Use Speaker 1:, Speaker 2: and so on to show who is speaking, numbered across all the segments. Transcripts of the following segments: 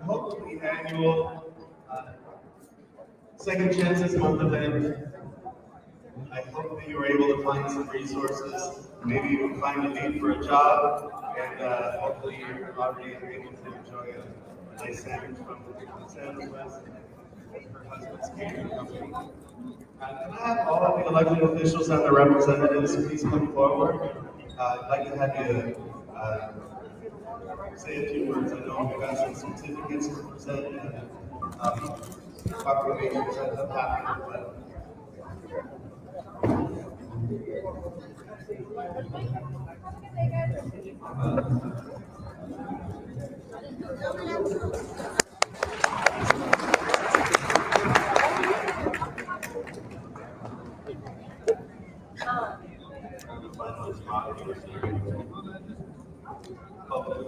Speaker 1: hopefully annual Second Chances Month event. I hope that you were able to find some resources. Maybe you can find a need for a job, and hopefully you're already able to enjoy a nice sandwich from Sandwich West and her husband's catering company. Can I have all of the elected officials and the representatives please come forward? I'd like to have you say a few words. I know we've got some certificates to present and proclamations that have happened, but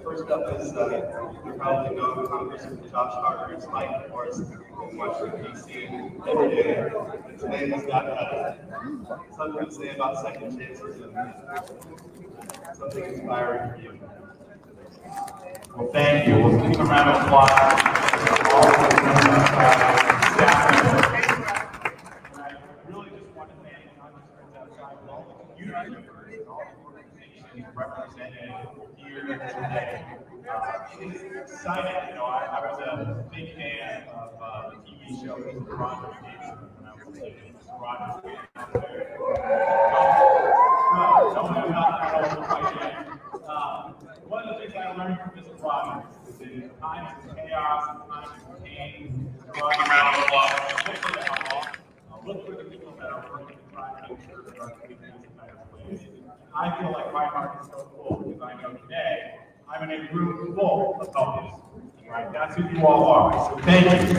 Speaker 1: first up is, you probably know Congressman Josh Carter. It's Mike, of course, in Washington, D.C. every day. And today he's got something to say about second chances and something inspiring for you.
Speaker 2: Well, thank you. We'll give a round of applause to all of the staff members. And I really just want to thank Congressman outside of all the community members and all the organizations represented here today. It's exciting. You know, I was a big fan of the TV show Mr. Rogers' Neighborhood when I was a kid. Mr. Rogers' Neighborhood. No, I'm not that old quite yet. One of the things I learned from Mr. Rogers is that in times of chaos, in times of pain, running around the block, look for the help. Look for the people that are working to try to make sure that our community is a better place. I feel like my heart is so full because I know today I'm in a room full of helpers. Right? That's who you all are. So thank you.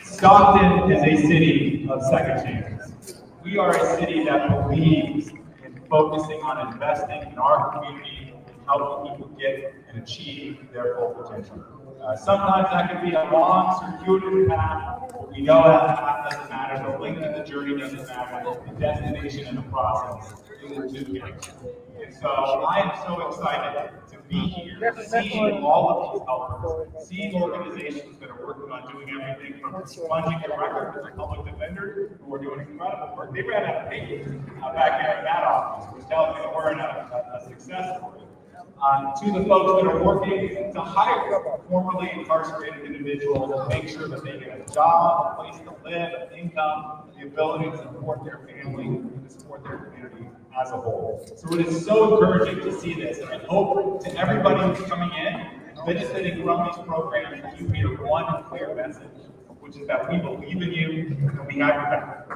Speaker 2: Stockton is a city of second chances. We are a city that believes in focusing on investing in our community and helping people get and achieve their full potential. Sometimes that can be a long, circuitous path. We know that path doesn't matter. The length of the journey doesn't matter. The destination and the process is the two things. And so I am so excited to be here, seeing all of these helpers, seeing organizations that are working on doing everything from expunging your record to public defenders who are doing incredible work. They ran out of pages back here in that office, which tells me that we're in a success story. To the folks that are working to hire formerly incarcerated individuals and make sure that they get a job, a place to live, an income, the ability to support their family and to support their community as a whole. So it is so encouraging to see this, and I hope to everybody who's coming in, benefiting from these programs, that you hear one clear message, which is that we believe in you and we have your back.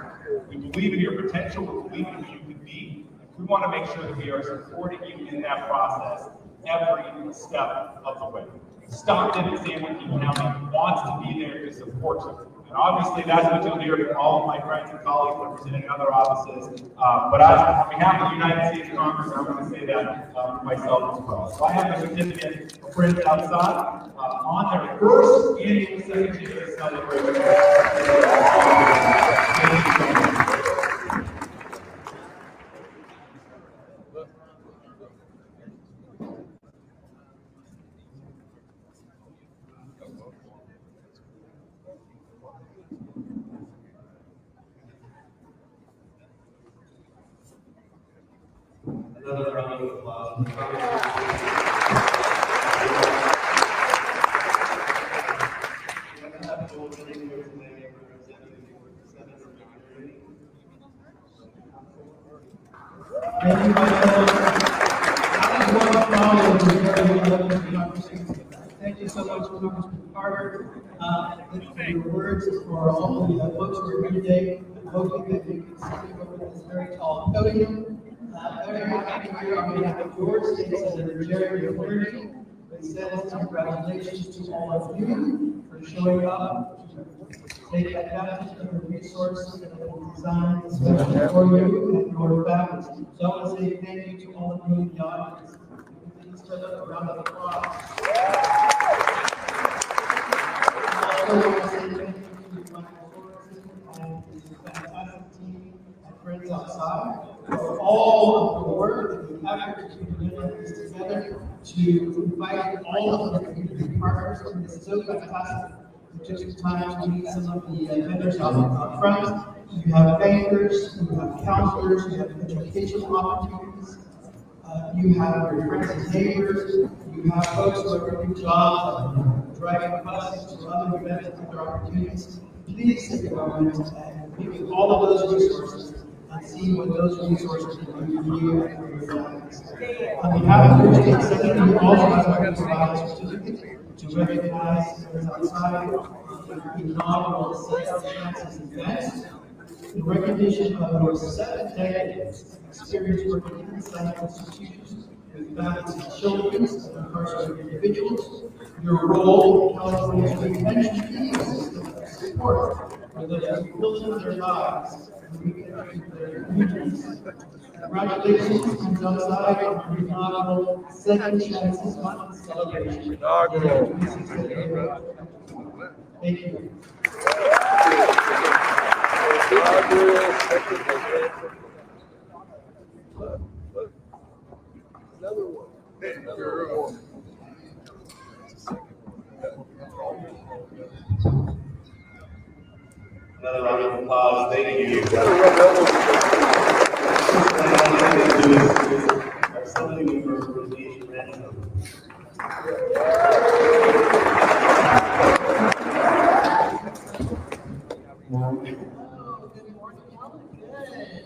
Speaker 2: We believe in your potential, we believe in who you can be. We want to make sure that we are supporting you in that process every step of the way. Stockton and San Joaquin County wants to be there to support you. And obviously that's what you'll hear from all of my friends and colleagues representing other offices. But on behalf of the United States Congress, I want to say that myself as well. So I have a certificate of friends outside on their first annual Second Chances celebration. Thank you so much.
Speaker 1: Another round of applause.
Speaker 3: Thank you so much, Congressman Carter. Your words for all the folks who are here today. I'm hoping that you can speak over this very tall podium. Very happy to hear on behalf of your state Senator Jerry McCurdy. It says congratulations to all of you for showing up to take advantage of the resources that have been designed especially for you and your families. So I want to say thank you to all of you in the audience. Please give a round of applause. I also want to say thank you to my resources and this fantastic team and friends outside for all of the work and the effort that you've put in this together. to invite all of the community partners, and this is so fantastic. We took some time to meet some of the vendors out front. You have bankers, you have counselors, you have educational opportunities, you have your friends and neighbors, you have folks who are doing jobs, driving buses to other events and other opportunities. Please take a moment and review all of those resources and see what those resources can do for you and for your families. On behalf of the state secretary, we also have to provide a certificate to recognize members outside the inaugural Second Chances event. In recognition of your 7 decades experience working inside institutions with families and children of incarcerated individuals, your role in California's prevention ecosystem of support for those rebuilding their lives and reconnecting their communities. Congratulations and outside on the inaugural Second Chances Month celebration. Thank you.
Speaker 1: Another round of applause. Thank you. Our assembly member, Rosie Ransom.
Speaker 4: Hello, good morning, y'all. Good.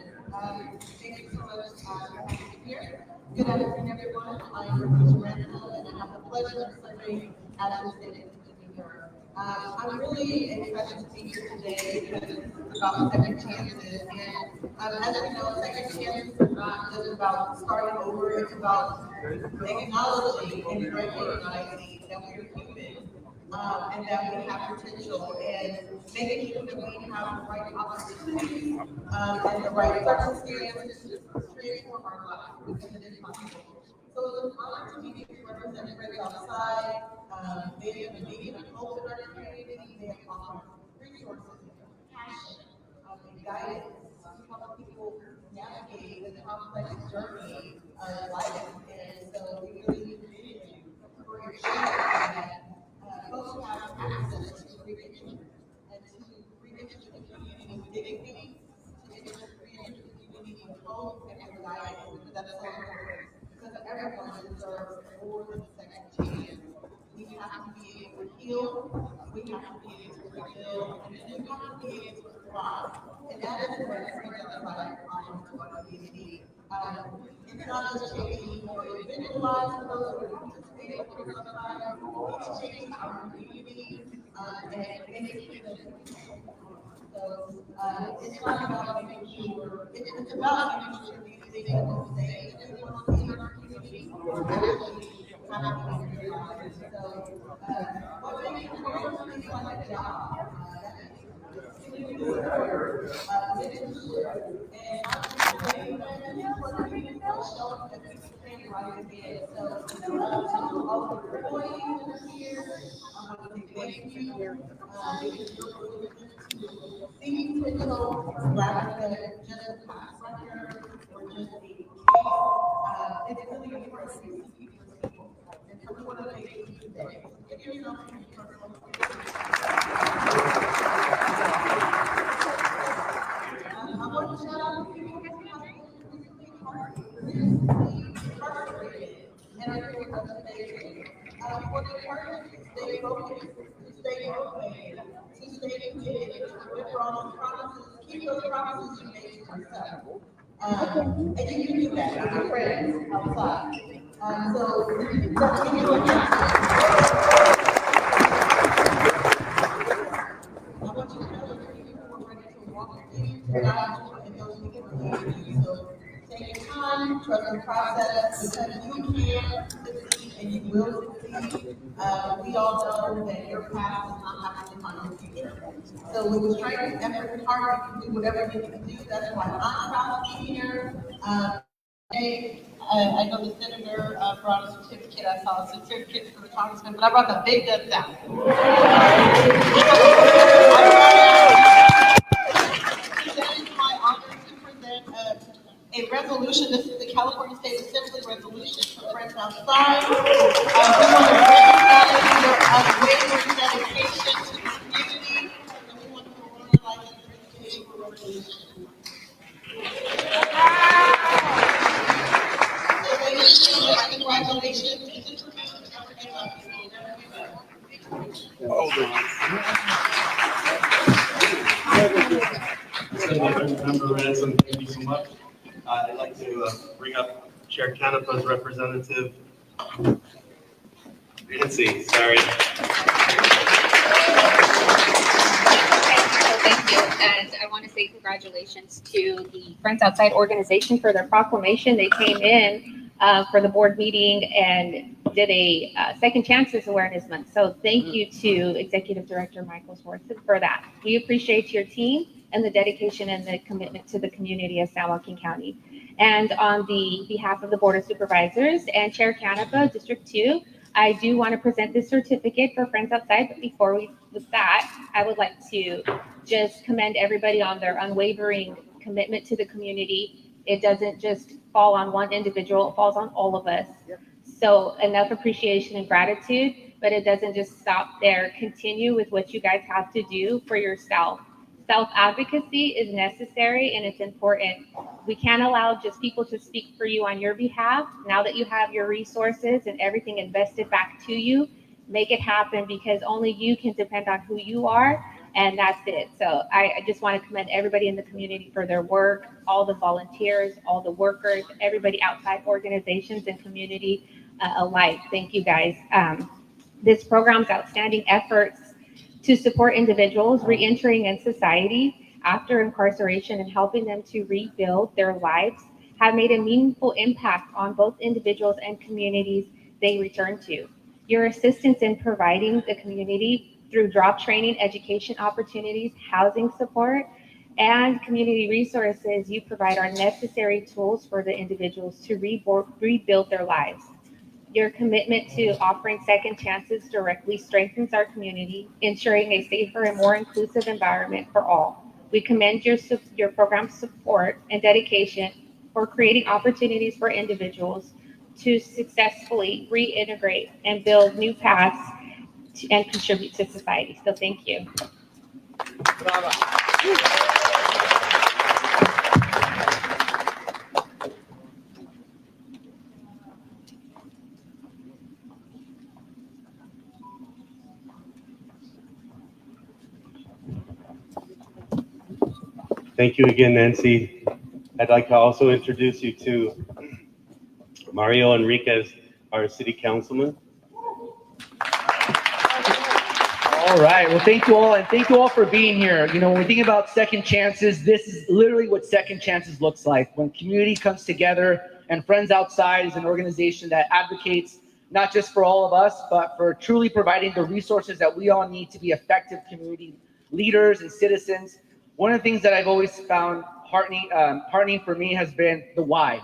Speaker 4: Thank you so much for being here. Good afternoon, everyone. I'm Rosie Ransom, and I have the pleasure of serving as your state engineer. I'm really excited to be here today because it's about second chances. And as we know, second chances is not just about starting over, it's about acknowledging and recognizing that we're human. And that we have potential and making sure that we have the right opportunities and the right circumstances to transform our lives because it is possible. So it's an honor to be here to represent friends outside. They have been making a hope in our community. They have offered resources and passion and guidance to help people navigate the complex journey of life. And so we really appreciate you for your sharing that. Folks who have access to re-entry and to re-enter the community with dignity, to re-enter the community with hope and with guidance, because that's so important. Because everyone deserves more than a second chance. We have to be able to heal, we have to be able to rebuild, and then we have to be able to thrive. And that is what freedom of life offers to our community. It's not just changing more individualized for those who are participating in freedom of life, it's changing our community and making sure that so it's not about making sure, it's about making sure these things will stay and we want to see in our community or actually happening in their lives. So what makes it like a job? Rather than just a pass record or just a case, it's really important to see people. And so we want to make it today. Give yourself a personal I want to shout out to people who have been incarcerated and are doing what they do. For the partners to stay focused, to stay motivated, to stay committed, to deliver on those promises, keep those promises you made to yourself. And you can do that with your friends outside. So give you a I want you to know that people are ready to walk with you, to guide you, and those who can believe in you. So take your time, trust the process, because you can succeed and you will succeed. We all know that your path does not have to define your future. So with strength, effort, and heart, you can do whatever you can do. That's why I'm proud to be here. I know the senator brought a certificate. I saw a certificate for the congressman, but I brought the big guns out. It is my honor to present a resolution. This is the California State Assembly resolution for Friends Outside. We want to recognize their unwavering dedication to the community, and we want to memorialize and appreciate the revolution. So, ladies and gentlemen, congratulations.
Speaker 1: Member Ransom, thank you so much. I'd like to bring up Chair Canepa's representative, Nancy, sorry.
Speaker 5: Thank you, and I want to say congratulations to the Friends Outside organization for their proclamation. They came in for the board meeting and did a Second Chances Awareness Month. So thank you to Executive Director Michael Swartzen for that. We appreciate your team and the dedication and the commitment to the community of San Joaquin County. And on the behalf of the Board of Supervisors and Chair Canepa, District 2, I do want to present this certificate for Friends Outside, but before we with that, I would like to just commend everybody on their unwavering commitment to the community. It doesn't just fall on one individual, it falls on all of us. Yep. So enough appreciation and gratitude, but it doesn't just stop there. Continue with what you guys have to do for yourself. Self-advocacy is necessary and it's important. We can't allow just people to speak for you on your behalf. Now that you have your resources and everything invested back to you, make it happen because only you can depend on who you are, and that's it. So I just want to commend everybody in the community for their work, all the volunteers, all the workers, everybody outside organizations and community alike. Thank you guys. This program's outstanding efforts to support individuals re-entering in society after incarceration and helping them to rebuild their lives have made a meaningful impact on both individuals and communities they return to. Your assistance in providing the community through job training, education opportunities, housing support, and community resources you provide are necessary tools for the individuals to rebuild their lives. Your commitment to offering second chances directly strengthens our community, ensuring a safer and more inclusive environment for all. We commend your program's support and dedication for creating opportunities for individuals to successfully reintegrate and build new paths and contribute to society. So thank you.
Speaker 1: Thank you again, Nancy. I'd like to also introduce you to Mario Enriquez, our city councilman.
Speaker 6: All right. Well, thank you all, and thank you all for being here. You know, when we think about second chances, this is literally what second chances looks like. When community comes together, and Friends Outside is an organization that advocates not just for all of us, but for truly providing the resources that we all need to be effective community leaders and citizens. One of the things that I've always found heartening for me has been the why.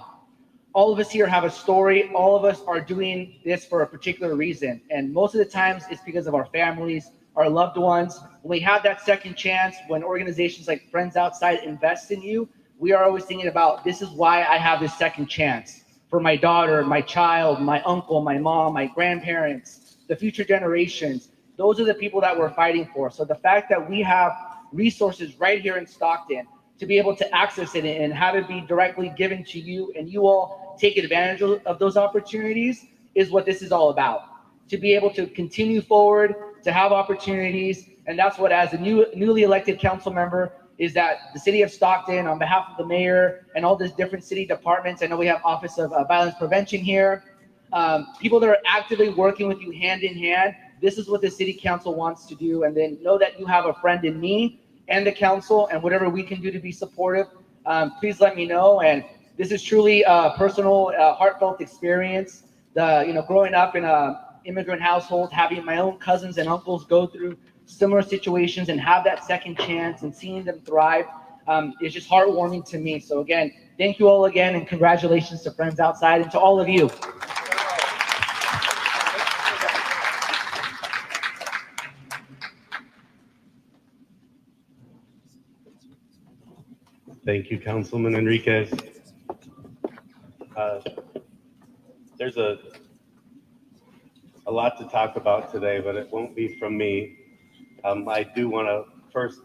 Speaker 6: All of us here have a story. All of us are doing this for a particular reason. And most of the times it's because of our families, our loved ones. When we have that second chance, when organizations like Friends Outside invest in you, we are always thinking about, this is why I have this second chance for my daughter, my child, my uncle, my mom, my grandparents, the future generations. Those are the people that we're fighting for. So the fact that we have resources right here in Stockton to be able to access it and have it be directly given to you and you all take advantage of those opportunities is what this is all about. To be able to continue forward, to have opportunities, and that's what, as a newly elected council member, is that the city of Stockton, on behalf of the mayor and all these different city departments, I know we have Office of Violence Prevention here, people that are actively working with you hand in hand. This is what the city council wants to do, and then know that you have a friend in me and the council, and whatever we can do to be supportive, please let me know. And this is truly a personal, heartfelt experience. Growing up in a immigrant household, having my own cousins and uncles go through similar situations and have that second chance and seeing them thrive is just heartwarming to me. So again, thank you all again, and congratulations to Friends Outside and to all of you.
Speaker 1: Thank you, Councilman Enriquez. There's a lot to talk about today, but it won't be from me. I do want to first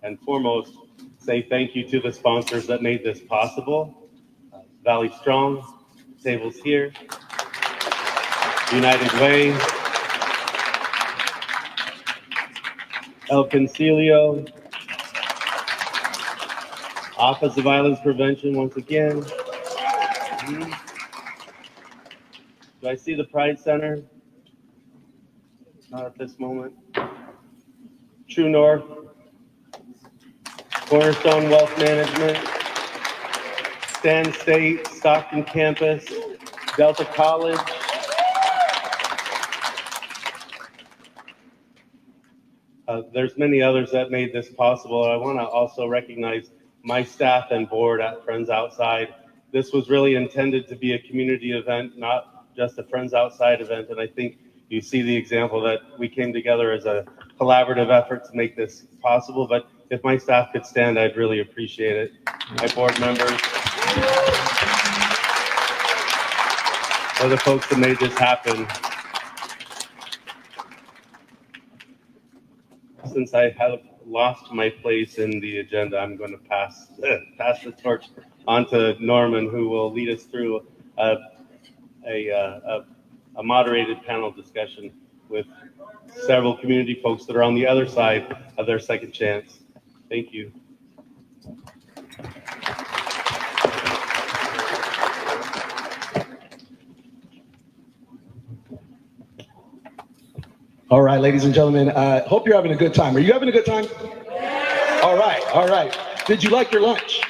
Speaker 1: and foremost say thank you to the sponsors that made this possible. Valley Strong, Tables Here, United Way, El Concilio, Office of Violence Prevention once again. Do I see the Pride Center? Not at this moment. True North, Cornerstone Wealth Management, Stan State, Stockton Campus, Delta College. There's many others that made this possible. I want to also recognize my staff and board at Friends Outside. This was really intended to be a community event, not just a Friends Outside event. And I think you see the example that we came together as a collaborative effort to make this possible. But if my staff could stand, I'd really appreciate it. My board members, are the folks that made this happen. Since I have lost my place in the agenda, I'm going to pass the torch on to Norman, who will lead us through a moderated panel discussion with several community folks that are on the other side of their second chance. Thank you.
Speaker 7: All right, ladies and gentlemen, hope you're having a good time. Are you having a good time? All right, all right. Did you like your lunch?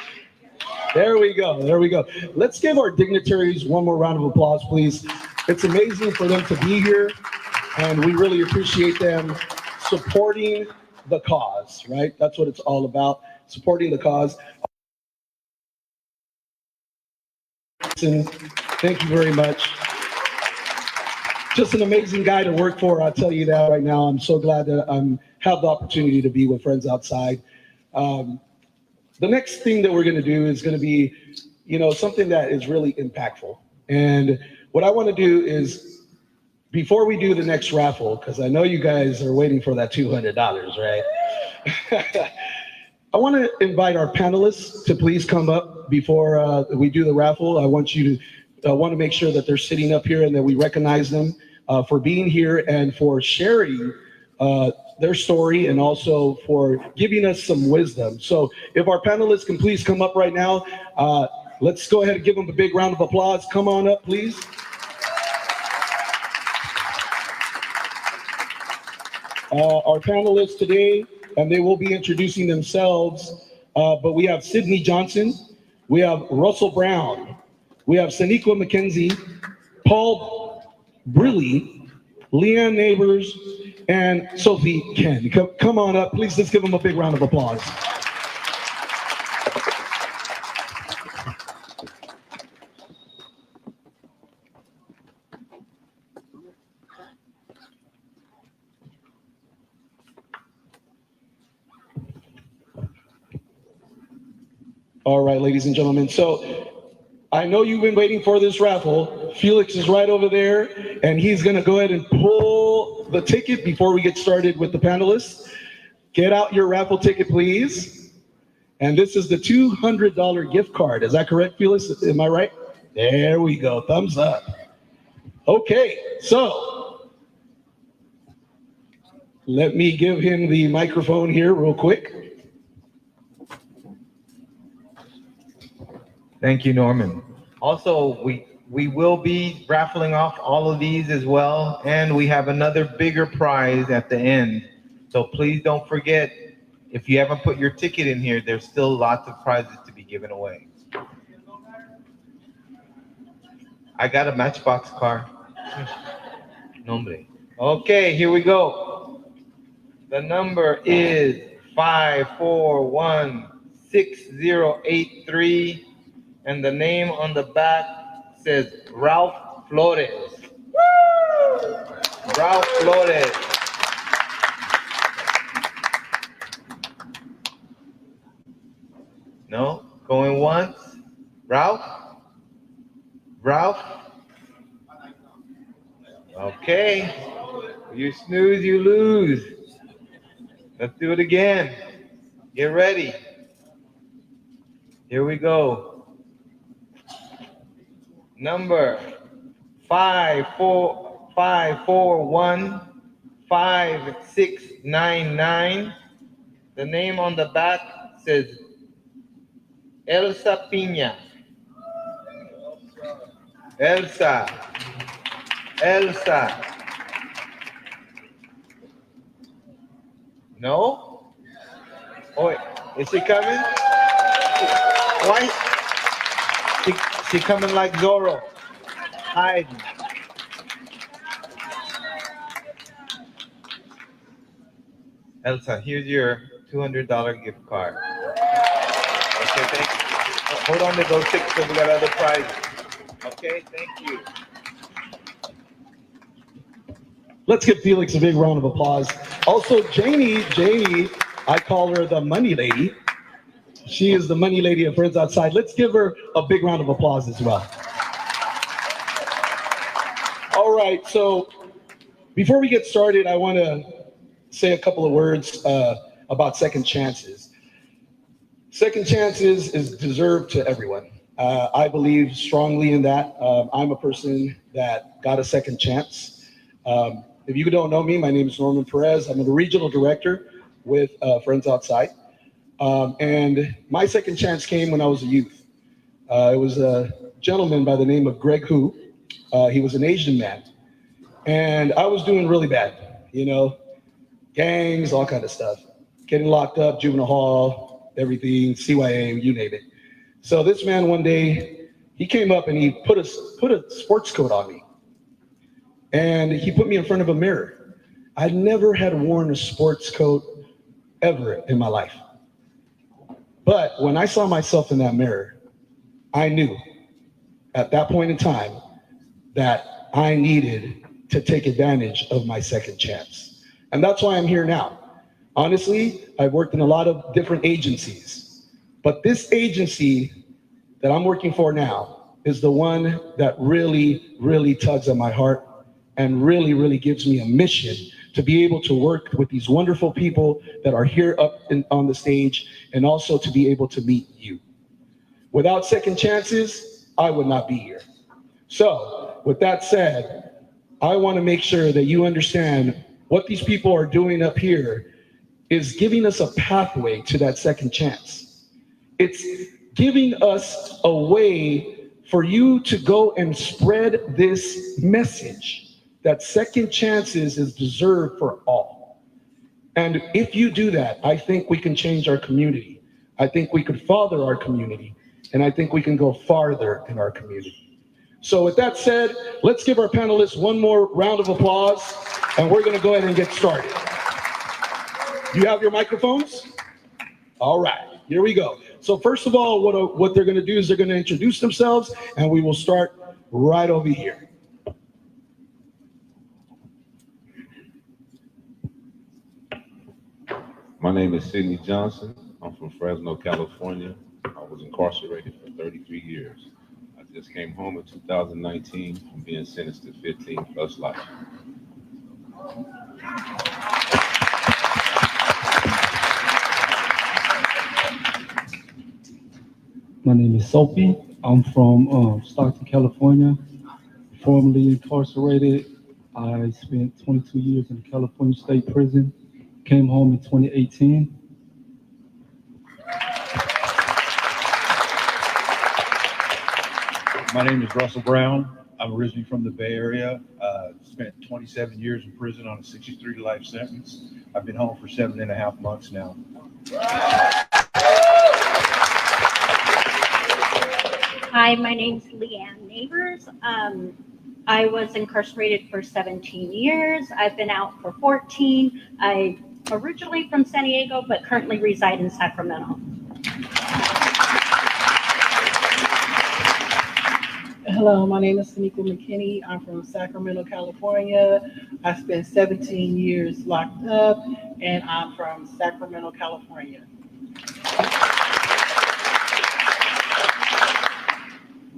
Speaker 7: There we go, there we go. Let's give our dignitaries one more round of applause, please. It's amazing for them to be here, and we really appreciate them supporting the cause, right? That's what it's all about, supporting the cause. Thank you very much. Just an amazing guy to work for, I'll tell you that right now. I'm so glad that I have the opportunity to be with Friends Outside. The next thing that we're going to do is going to be, something that is really impactful. And what I want to do is, before we do the next raffle, because I know you guys are waiting for that $200, right? I want to invite our panelists to please come up before we do the raffle. I want to make sure that they're sitting up here and that we recognize them for being here and for sharing their story and also for giving us some wisdom. So if our panelists can please come up right now, let's go ahead and give them a big round of applause. Come on up, please. Our panelists today, and they will be introducing themselves, but we have Sydney Johnson, we have Russell Brown, we have Saniqua McKenzie, Paul Briley, Leanne Neighbors, and Sophie Ken. Come on up, please. Let's give them a big round of applause. All right, ladies and gentlemen. So I know you've been waiting for this raffle. Felix is right over there, and he's going to go ahead and pull the ticket before we get started with the panelists. Get out your raffle ticket, please. And this is the $200 gift card. Is that correct, Felix? Am I right? There we go. Thumbs up. Okay, so let me give him the microphone here real quick.
Speaker 8: Thank you, Norman. Also, we will be raffling off all of these as well, and we have another bigger prize at the end. So please don't forget, if you haven't put your ticket in here, there's still lots of prizes to be given away. I got a Matchbox car. Nombre. Okay, here we go. The number is 5416083. And the name on the back says Ralph Flores. Woo! Ralph Flores. No? Going once? Ralph? Ralph? Okay. You snooze, you lose. Let's do it again. Get ready. Here we go. Number 5415699. The name on the back says Elsa Pina. Elsa. No? Oh, wait. Is she coming? Why? She coming like Zorro. Hiding. Elsa, here's your $200 gift card. Okay, thank you. Hold on to those six because we got other prizes. Okay, thank you.
Speaker 7: Let's give Felix a big round of applause. Also, Janie, I call her the money lady. She is the money lady of Friends Outside. Let's give her a big round of applause as well. All right, so before we get started, I want to say a couple of words about second chances. Second chances is deserved to everyone. I believe strongly in that. I'm a person that got a second chance. If you don't know me, my name is Norman Perez. I'm the regional director with Friends Outside. And my second chance came when I was a youth. It was a gentleman by the name of Greg Hu. He was an Asian man. And I was doing really bad, gangs, all kind of stuff. Getting locked up, juvenile hall, everything, CYA, you name it. So this man one day, he came up and he put a sports coat on me. And he put me in front of a mirror. I never had worn a sports coat ever in my life. But when I saw myself in that mirror, I knew at that point in time that I needed to take advantage of my second chance. And that's why I'm here now. Honestly, I've worked in a lot of different agencies, but this agency that I'm working for now is the one that really, really tugs at my heart and really, really gives me a mission to be able to work with these wonderful people that are here on the stage and also to be able to meet you. Without second chances, I would not be here. So with that said, I want to make sure that you understand what these people are doing up here is giving us a pathway to that second chance. It's giving us a way for you to go and spread this message that second chances is deserved for all. And if you do that, I think we can change our community. I think we could father our community. And I think we can go farther in our community. So with that said, let's give our panelists one more round of applause, and we're gonna go ahead and get started. You have your microphones? All right, here we go. So first of all, what they're gonna do is they're gonna introduce themselves, and we will start right over here.
Speaker 9: My name is Sidney Johnson. I'm from Fresno, California. I was incarcerated for 33 years. I just came home in 2019 from being sentenced to 15 plus life.
Speaker 10: My name is Sophie. I'm from Stockton, California. Formerly incarcerated. I spent 22 years in the California State Prison. Came home in 2018.
Speaker 11: My name is Russell Brown. I'm originally from the Bay Area. Spent 27 years in prison on a 63 life sentence. I've been home for 7.5 months now.
Speaker 12: Hi, my name's Leanne Neighbors. I was incarcerated for 17 years. I've been out for 14. I'm originally from San Diego, but currently reside in Sacramento.
Speaker 13: Hello, my name is Tanika McKinney. I'm from Sacramento, California. I spent 17 years locked up, and I'm from Sacramento, California.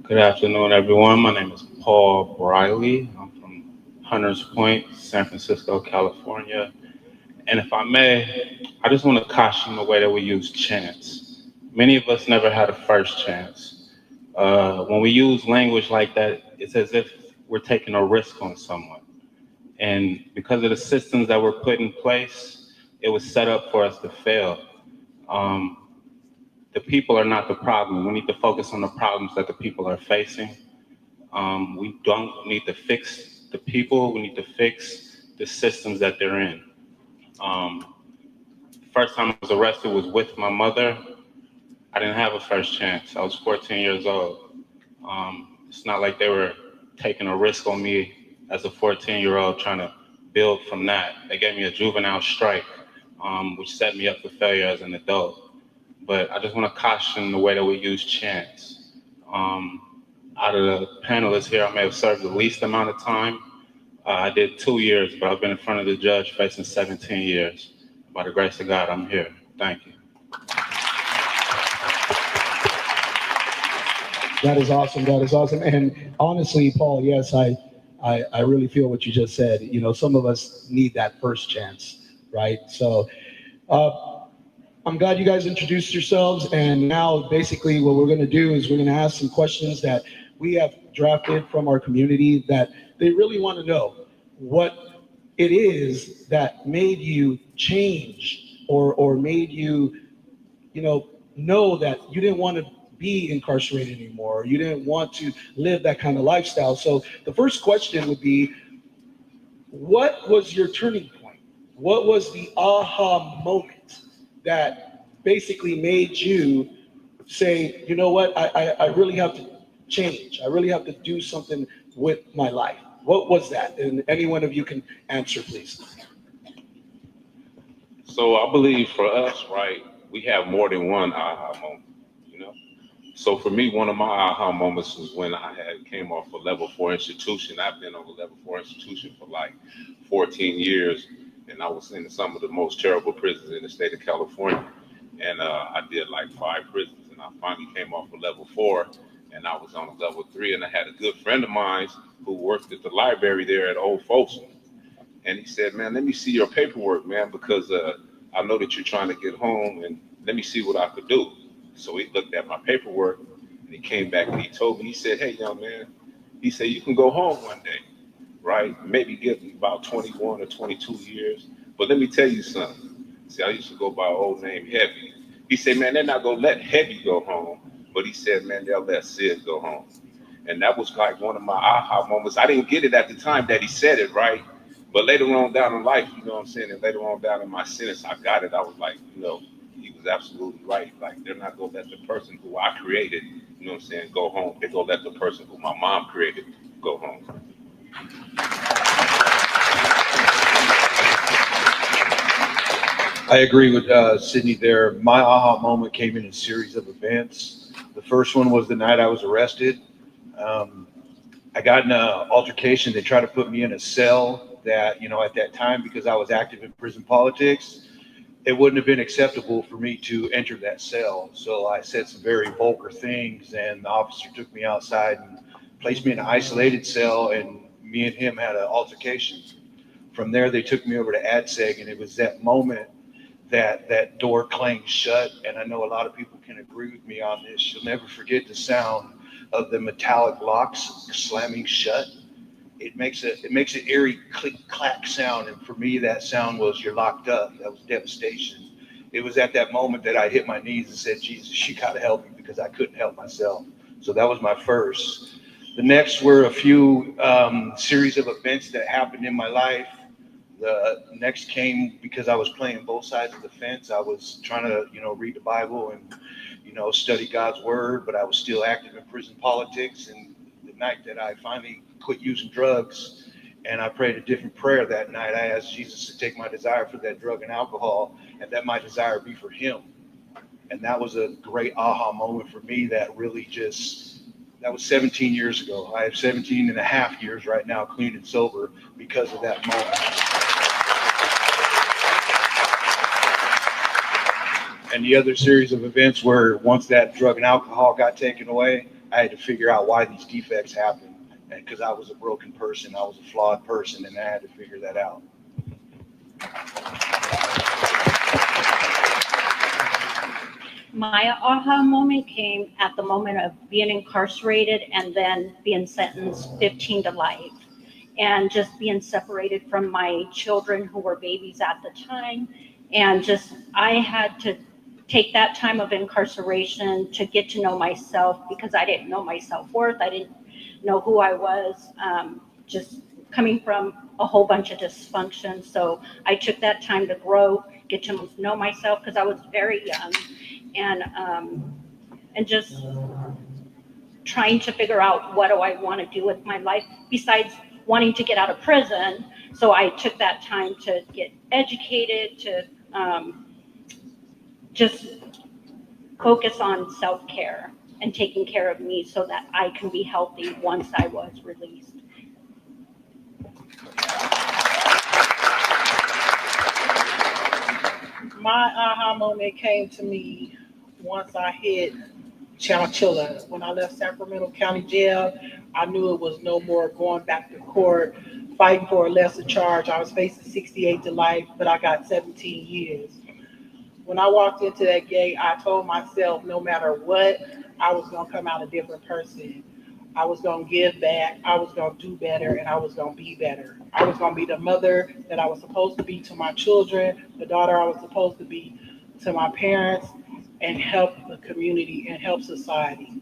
Speaker 14: Good afternoon, everyone. My name is Paul Briley. I'm from
Speaker 9: Hunters Point, San Francisco, California. And if I may, I just want to caution the way that we use chance. Many of us never had a first chance. When we use language like that, it's as if we're taking a risk on someone. And because of the systems that were put in place, it was set up for us to fail. The people are not the problem. We need to focus on the problems that the people are facing. We don't need to fix the people. We need to fix the systems that they're in. First time I was arrested was with my mother. I didn't have a first chance. I was 14 years old. It's not like they were taking a risk on me as a 14-year-old trying to build from that. They gave me a juvenile strike, which set me up for failure as an adult. But I just want to caution the way that we use chance. Out of the panelists here, I may have served the least amount of time. I did 2 years, but I've been in front of the judge facing 17 years. By the grace of God, I'm here. Thank you.
Speaker 7: That is awesome. That is awesome. And honestly, Paul, yes, I really feel what you just said. You know, some of us need that first chance, right? So I'm glad you guys introduced yourselves. And now basically what we're going to do is we're going to ask some questions that we have drafted from our community that they really want to know what it is that made you change or made you, know that you didn't want to be incarcerated anymore. Or you didn't want to live that kind of lifestyle. So the first question would be, what was your turning point? What was the aha moment that basically made you say, you know what, I really have to change. I really have to do something with my life. What was that? And any one of you can answer, please.
Speaker 9: So I believe for us, right, we have more than one aha moment, So for me, one of my aha moments was when I came off a level 4 institution. I've been on a level 4 institution for like 14 years, and I was in some of the most terrible prisons in the state of California. And I did like 5 prisons, and I finally came off a level 4, and I was on a level 3, and I had a good friend of mine who worked at the library there at Old Folsom. And he said, man, let me see your paperwork, man, because I know that you're trying to get home, and let me see what I could do. So he looked at my paperwork, and he came back and he told me, he said, hey, young man, he said, you can go home one day, right? Maybe give me about 21 or 22 years. But let me tell you something. See, I used to go by an old name, Heavy. He said, man, they're not going to let Heavy go home. But he said, man, they'll let Sid go home. And that was like one of my aha moments. I didn't get it at the time that he said it, right? But later on down in life, you know what I'm saying? And later on down in my sentence, I got it. I was like, he was absolutely right. Like, they're not going to let the person who I created, you know what I'm saying, go home. They're going to let the person who my mom created go home.
Speaker 11: I agree with Sydney there. My aha moment came in a series of events. The first one was the night I was arrested. I got in an altercation. They tried to put me in a cell that, at that time, because I was active in prison politics, it wouldn't have been acceptable for me to enter that cell. So I said some very vulgar things, and the officer took me outside and placed me in an isolated cell, and me and him had an altercation. From there, they took me over to ADSEG, and it was that moment that door clanged shut. And I know a lot of people can agree with me on this. You'll never forget the sound of the metallic locks slamming shut. It makes an eerie click clack sound, and for me that sound was, you're locked up. That was devastation. It was at that moment that I hit my knees and said, Jesus, you gotta help me, because I couldn't help myself. So that was my first. The next were a few series of events that happened in my life. The next came because I was playing both sides of the fence. I was trying to, read the Bible and, study God's word, but I was still active in prison politics. And the night that I finally quit using drugs and I prayed a different prayer that night, I asked Jesus to take my desire for that drug and alcohol, and that my desire be for him. And that was a great aha moment for me that really that was 17 years ago. I have 17 and a half years right now, clean and sober, because of that moment. And the other series of events where once that drug and alcohol got taken away, I had to figure out why these defects happened. And because I was a broken person. I was a flawed person, and I had to figure that out.
Speaker 12: My aha moment came at the moment of being incarcerated and then being sentenced 15 to life, and just being separated from my children who were babies at the time. And just, I had to take that time of incarceration to get to know myself, because I didn't know my self-worth. I didn't know who I was, just coming from a whole bunch of dysfunction. So I took that time to grow, get to know myself, because I was very young, and just trying to figure out, what do I want to do with my life besides wanting to get out of prison. So I took that time to get educated, to just focus on self-care and taking care of me so that I can be healthy once I was released.
Speaker 13: My aha moment came to me once I hit Chowchilla. When I left Sacramento County Jail, I knew it was no more going back to court, fighting for a lesser charge. I was facing 68 to life, but I got 17 years. When I walked into that gate, I told myself no matter what, I was going to come out a different person. I was going to give back, I was going to do better, and I was going to be better. I was going to be the mother that I was supposed to be to my children, the daughter I was supposed to be to my parents, and help the community and help society.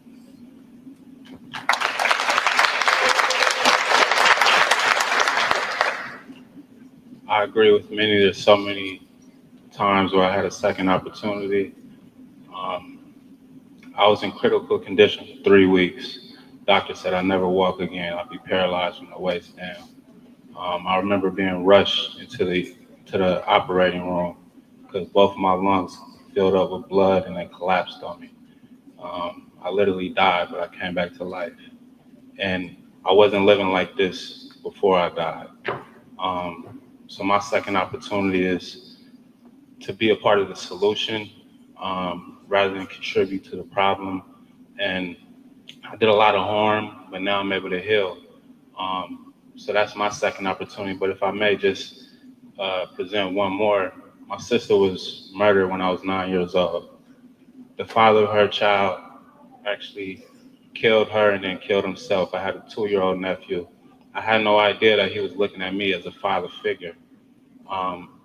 Speaker 9: I agree with many. There's so many times where I had a second opportunity. I was in critical condition for 3 weeks. Doctor said I'd never walk again. I'd be paralyzed from the waist down. I remember being rushed into the operating room because both of my lungs filled up with blood and they collapsed on me. I literally died, but I came back to life. And I wasn't living like this before I died. So my second opportunity is to be a part of the solution rather than contribute to the problem. And I did a lot of harm, but now I'm able to heal. So that's my second opportunity. But if I may just present one more, my sister was murdered when I was 9 years old. The father of her child actually killed her and then killed himself. I had a 2-year-old nephew. I had no idea that he was looking at me as a father figure.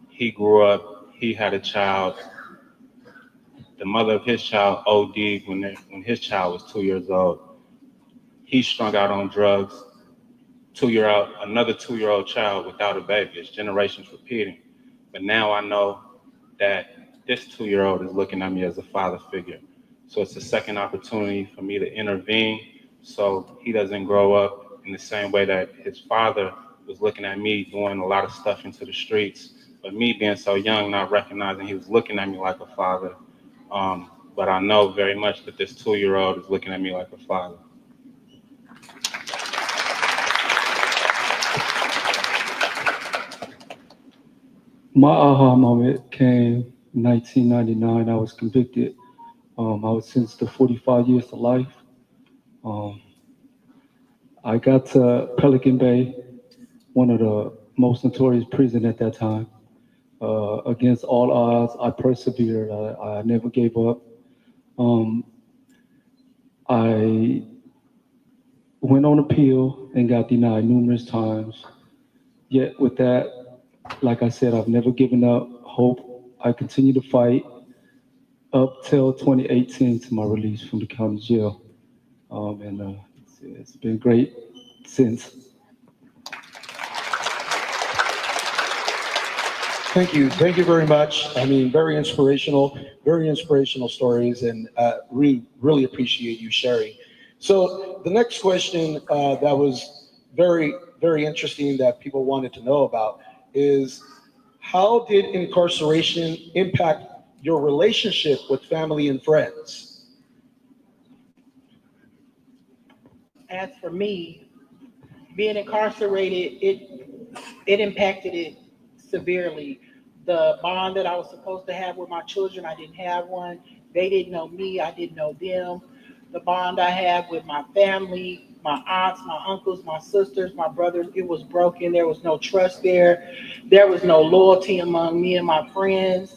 Speaker 9: He grew up, he had a child. The mother of his child OD'd when his child was 2 years old. He strung out on drugs. Another 2-year-old child without a baby. It's generations repeating. But now I know that this 2-year-old is looking at me as a father figure. So it's a second opportunity for me to intervene so he doesn't grow up in the same way that his father was looking at me doing a lot of stuff into the streets. But me being so young, not recognizing he was looking at me like a father. But I know very much that this 2-year-old is looking at me like a father.
Speaker 10: My aha moment came in 1999. I was convicted. I was sentenced to 45 years to life. I got to Pelican Bay, one of the most notorious prison at that time. Against all odds, I persevered. I never gave up. I went on appeal and got denied numerous times. Yet with that, like I said, I've never given up hope. I continue to fight up till 2018 to my release from the county jail. It's been great since.
Speaker 7: Thank you. Thank you very much. I mean, very inspirational stories, and really appreciate you sharing. So the next question that was very, very interesting that people wanted to know about is, how did incarceration impact your relationship with family and friends?
Speaker 13: As for me, being incarcerated, it impacted it severely. The bond that I was supposed to have with my children, I didn't have one. They didn't know me, I didn't know them. The bond I have with my family, my aunts, my uncles, my sisters, my brothers. It was broken. There was no trust there. There was no loyalty among me and my friends.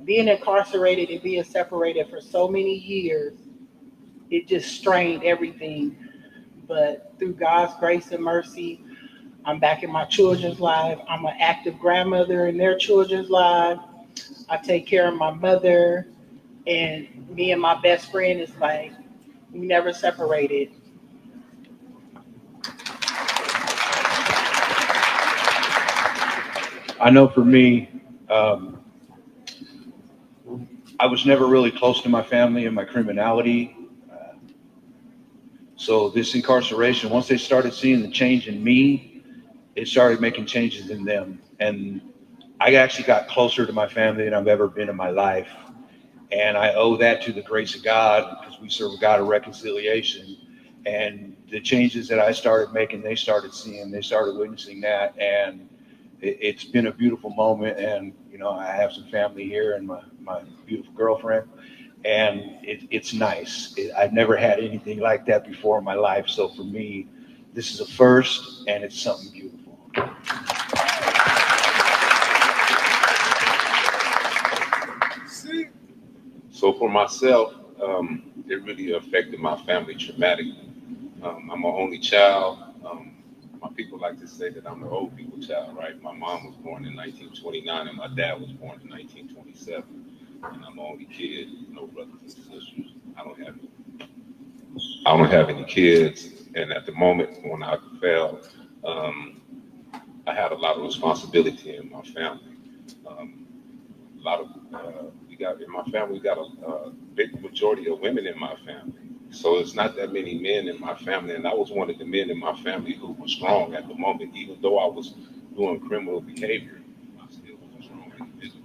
Speaker 13: Being incarcerated and being separated for so many years, it just strained everything. But through God's grace and mercy, I'm back in my children's life. I'm an active grandmother in their children's life. I take care of my mother, and me and my best friend is like, we never separated.
Speaker 11: I know for me, I was never really close to my family and my criminality. So this incarceration, once they started seeing the change in me, it started making changes in them. And I actually got closer to my family than I've ever been in my life. And I owe that to the grace of God, because we serve a God of reconciliation. And the changes that I started making, they started seeing, they started witnessing that. And it's been a beautiful moment. And, you know, I have some family here and my beautiful girlfriend. And it's nice. I've never had anything like that before in my life. So for me, this is a first, and it's something beautiful.
Speaker 9: So for myself, it really affected my family traumatically. I'm an only child. My people like to say that I'm the old people child, right? My mom was born in 1929 and my dad was born in 1927. And I'm the only kid, no brothers and sisters. I don't have any kids. And at the moment when I fell, I had a lot of responsibility in my family. A lot of in my family, we got a big majority of women in my family. So it's not that many men in my family, and I was one of the men in my family who was strong at the moment, even though I was doing criminal behavior. I still was strong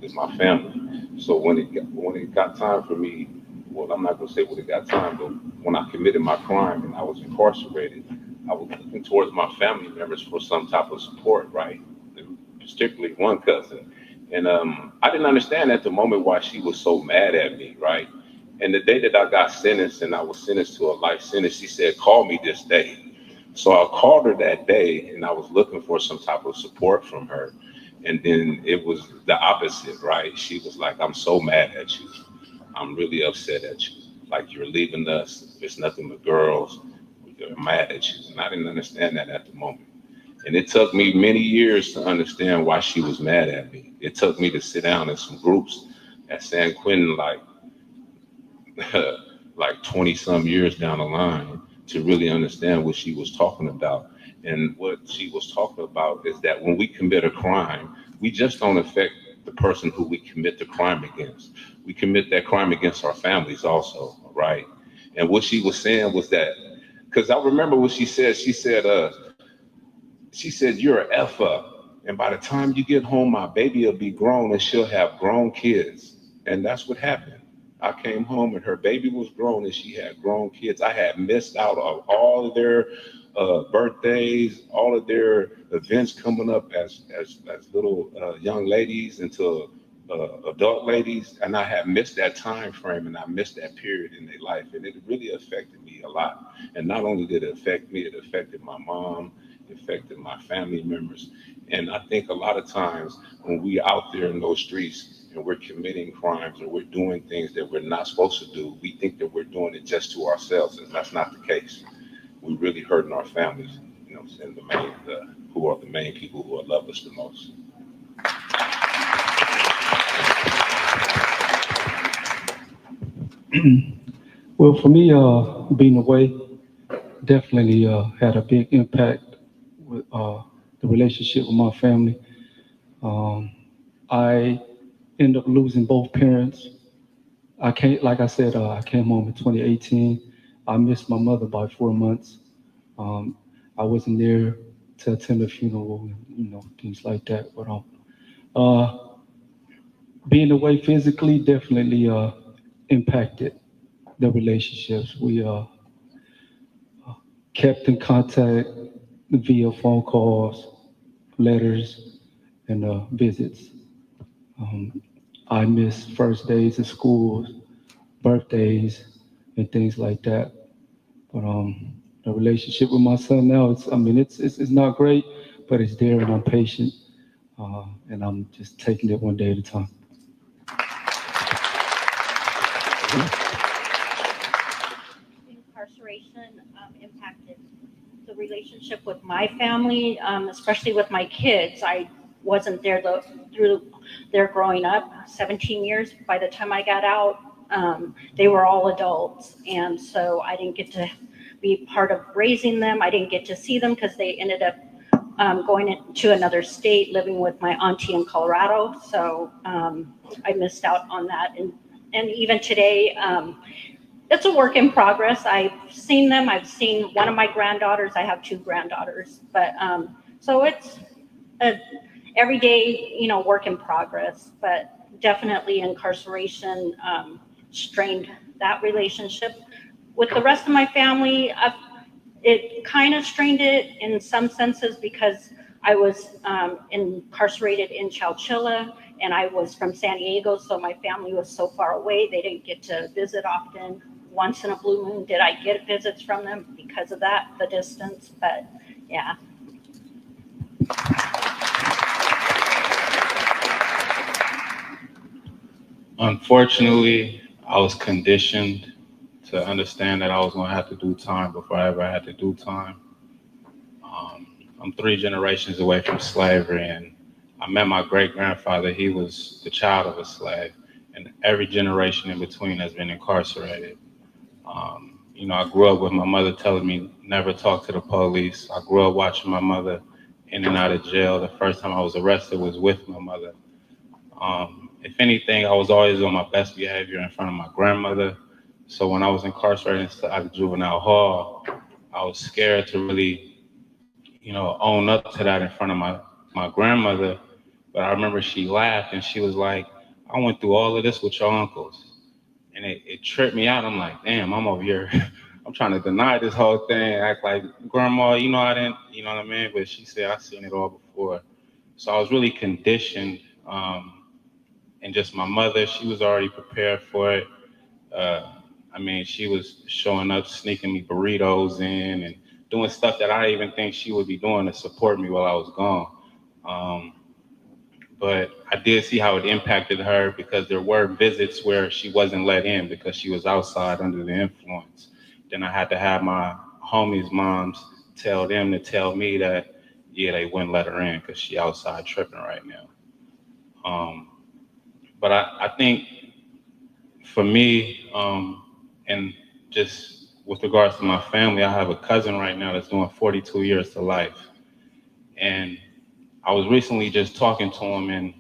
Speaker 9: in my family. So when it got time for me, well, I'm not gonna say when it got time, but when I committed my crime and I was incarcerated, I was looking towards my family members for some type of support, right? Particularly one cousin. And I didn't understand at the moment why she was so mad at me, right? And the day that I got sentenced and I was sentenced to a life sentence, she said, call me this day. So I called her that day and I was looking for some type of support from her. And then it was the opposite, right? She was like, I'm so mad at you. I'm really upset at you. Like, you're leaving us. It's nothing but girls. They're mad at you. And I didn't understand that at the moment. And it took me many years to understand why she was mad at me. It took me to sit down in some groups at San Quentin, like 20 some years down the line, to really understand what she was talking about. And what she was talking about is that when we commit a crime, we just don't affect the person who we commit the crime against. We commit that crime against our families also, right? And what she was saying was that, because I remember what she said. She said, you're an F up. And by the time you get home, my baby will be grown and she'll have grown kids. And that's what happened. I came home and her baby was grown and she had grown kids. I had missed out on all of their birthdays, all of their events coming up as little young ladies into adult ladies. And I had missed that time frame and I missed that period in their life. And it really affected me a lot. And not only did it affect me, it affected my mom, it affected my family members. And I think a lot of times when we out there in those streets and we're committing crimes or we're doing things that we're not supposed to do, we think that we're doing it just to ourselves, and that's not the case. We're really hurting our families, you know, and who are the main people who love us the most.
Speaker 10: Well, for me, being away definitely had a big impact with the relationship with my family. I ended up losing both parents. Like I said, I came home in 2018. I missed my mother by 4 months. I wasn't there to attend the funeral, and, things like that. But being away physically definitely impacted the relationships. We kept in contact via phone calls, letters, and visits. I missed first days of school, birthdays, and things like that. But The relationship with my son now, it's not great, but it's there, and I'm patient, and I'm just taking it one day at a time.
Speaker 12: Incarceration impacted the relationship with my family, especially with my kids. I wasn't there through their growing up, 17 years. By the time I got out, they were all adults. And so I didn't get to be part of raising them. I didn't get to see them because they ended up going into another state, living with my auntie in Colorado. So I missed out on that. And even today, it's a work in progress. I've seen them. I've seen one of my granddaughters. I have 2 granddaughters. But so it's a everyday, work in progress. But definitely incarceration strained that relationship. With the rest of my family, it kind of strained it in some senses because I was incarcerated in Chowchilla, and I was from San Diego, so my family was so far away, they didn't get to visit often. Once in a blue moon did I get visits from them because of that, the distance, but yeah.
Speaker 9: Unfortunately, I was conditioned to understand that I was going to have to do time before I ever had to do time. I'm 3 generations away from slavery, and I met my great-grandfather. He was the child of a slave, and every generation in between has been incarcerated. I grew up with my mother telling me never talk to the police. I grew up watching my mother in and out of jail. The first time I was arrested was with my mother. If anything, I was always on my best behavior in front of my grandmother. So when I was incarcerated at the juvenile hall, I was scared to really, own up to that in front of my grandmother. But I remember she laughed and she was like, I went through all of this with your uncles. And it tripped me out. I'm like, damn, I'm over here. I'm trying to deny this whole thing, act like, Grandma, I didn't, you know what I mean? But she said, I've seen it all before. So I was really conditioned. And just my mother, she was already prepared for it. She was showing up, sneaking me burritos in and doing stuff that I didn't even think she would be doing to support me while I was gone. But I did see how it impacted her because there were visits where she wasn't let in because she was outside under the influence. Then I had to have my homies' moms tell them to tell me that, yeah, they wouldn't let her in because she outside tripping right now. But I think for me, and just with regards to my family, I have a cousin right now that's doing 42 years to life. And I was recently just talking to him, and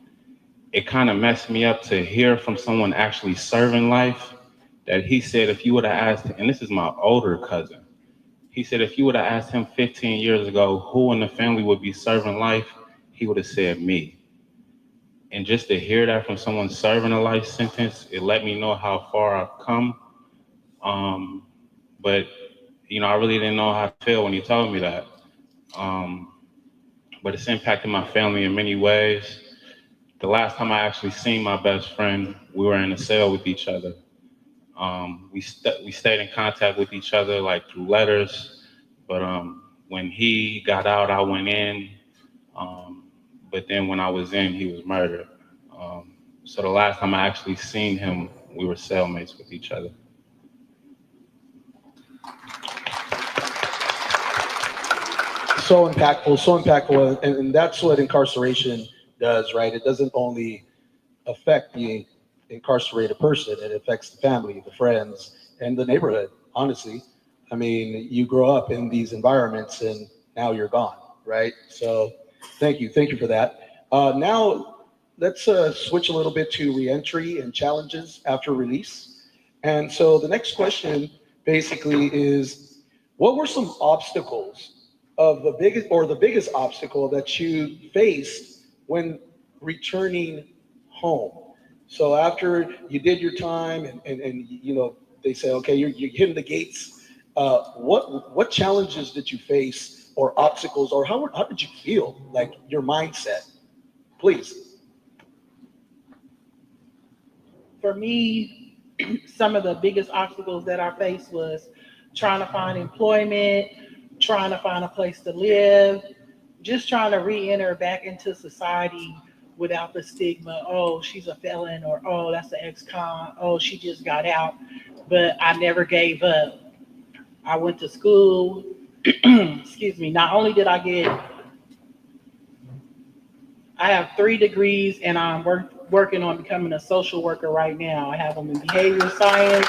Speaker 9: it kind of messed me up to hear from someone actually serving life that he said if you would have asked, and this is my older cousin, he said if you would have asked him 15 years ago who in the family would be serving life, he would have said me. And just to hear that from someone serving a life sentence, it let me know how far I've come. But I really didn't know how to feel when he told me that. But it's impacted my family in many ways. The last time I actually seen my best friend, we were in a cell with each other. We stayed in contact with each other like through letters. But when he got out, I went in. But then when I was in, he was murdered. So the last time I actually seen him, we were cellmates with each other.
Speaker 7: So impactful, and that's what incarceration does, right? It doesn't only affect the incarcerated person, it affects the family, the friends, and the neighborhood, honestly. You grow up in these environments and now you're gone, right? So thank you for that. Now let's switch a little bit to reentry and challenges after release. And so the next question basically is, what were some obstacles of the biggest obstacle that you faced when returning home? So after you did your time and they say, okay, you're hitting the gates. What challenges did you face or obstacles, or how did you feel, like your mindset? Please.
Speaker 13: For me, some of the biggest obstacles that I faced was trying to find employment, trying to find a place to live, just trying to re-enter back into society without the stigma, oh, she's a felon, or oh, that's an ex-con, oh, she just got out. But I never gave up. I went to school. Excuse me. Not only did I have 3 degrees, and I'm working on becoming a social worker right now. I have them in behavioral science,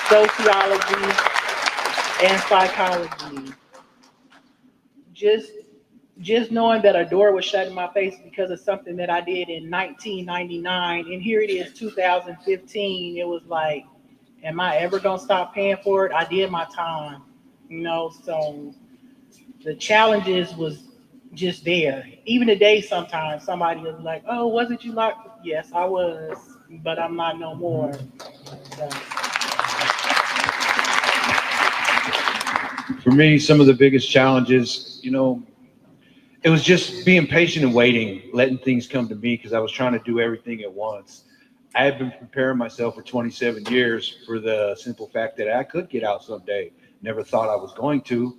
Speaker 13: sociology, and psychology. Just knowing that a door was shut in my face because of something that I did in 1999, and here it is 2015, it was like, am I ever gonna stop paying for it? I did my time, so the challenges was just there. Even today, sometimes somebody is like, oh, wasn't you locked? Yes, I was, but I'm not no more. So.
Speaker 11: For me, some of the biggest challenges, it was just being patient and waiting, letting things come to me, because I was trying to do everything at once. I had been preparing myself for 27 years for the simple fact that I could get out someday. Never thought I was going to.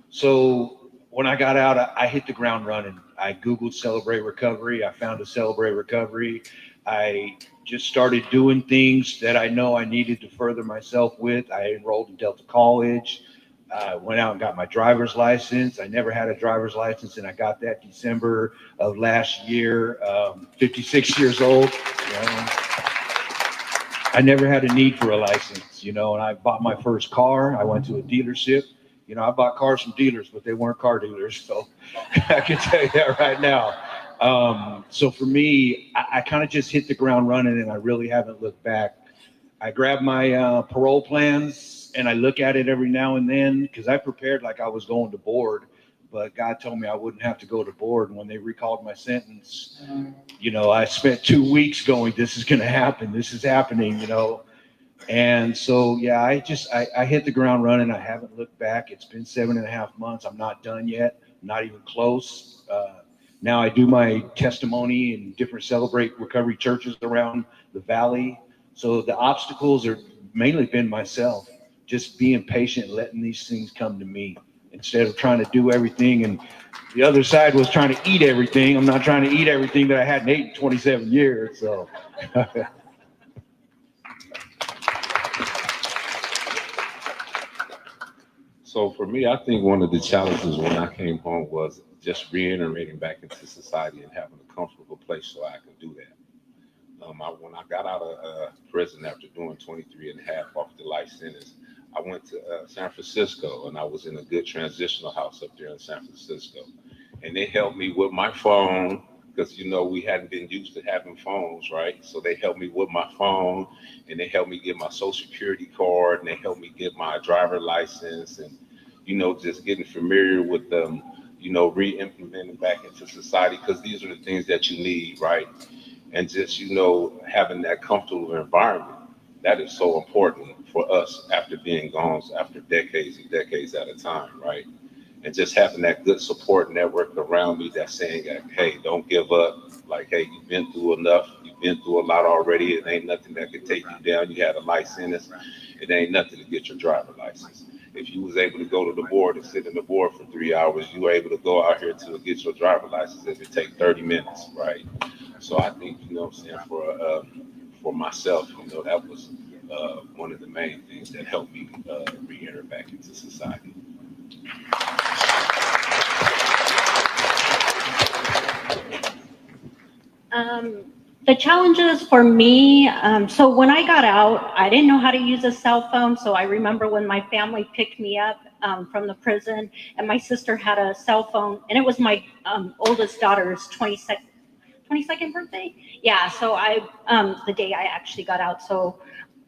Speaker 11: So when I got out, I hit the ground running. I Googled Celebrate Recovery. I found a Celebrate Recovery. I just started doing things that I know I needed to further myself with. I enrolled in Delta College. I went out and got my driver's license. I never had a driver's license, and I got that December of last year, 56 years old. I never had a need for a license, and I bought my first car. I went to a dealership. I bought cars from dealers, but they weren't car dealers, so I can tell you that right now. So for me, I kind of just hit the ground running, and I really haven't looked back. I grabbed my parole plans, and I look at it every now and then, because I prepared like I was going to board, but God told me I wouldn't have to go to board. And when they recalled my sentence, I spent 2 weeks going, this is going to happen. This is happening, And so, yeah, I hit the ground running. I haven't looked back. It's been 7.5 months. I'm not done yet. I'm not even close. Now I do my testimony in different Celebrate Recovery churches around the valley. So the obstacles are mainly been myself, just being patient, letting these things come to me instead of trying to do everything. And the other side was trying to eat everything. I'm not trying to eat everything that I hadn't eaten in 27 years. So.
Speaker 9: So for me, I think one of the challenges when I came home was just reiterating back into society and having a comfortable place so I can do that. When I got out of prison after doing 23 and a half off the life sentence, I went to San Francisco, and I was in a good transitional house up there in San Francisco. And they helped me with my phone, because, we hadn't been used to having phones, right? So they helped me with my phone, and they helped me get my social security card, and they helped me get my driver license, and, just getting familiar with them, re-implementing back into society, because these are the things that you need, right? And just, having that comfortable environment, that is so important for us after being gone, after decades and decades at a time, right? And just having that good support network around me that's saying, hey, don't give up. Like, hey, you've been through enough. You've been through a lot already. It ain't nothing that can take you down. You had a license. It ain't nothing to get your driver license. If you was able to go to the board and sit in the board for 3 hours, you were able to go out here to get your driver license. It would take 30 minutes, right? So I think, for myself, that was one of the main things that helped me re-enter back into society.
Speaker 12: The challenges for me, so when I got out, I didn't know how to use a cell phone. So I remember when my family picked me up from the prison, and my sister had a cell phone, and it was my oldest daughter's 22nd birthday. Yeah, so the day I actually got out, so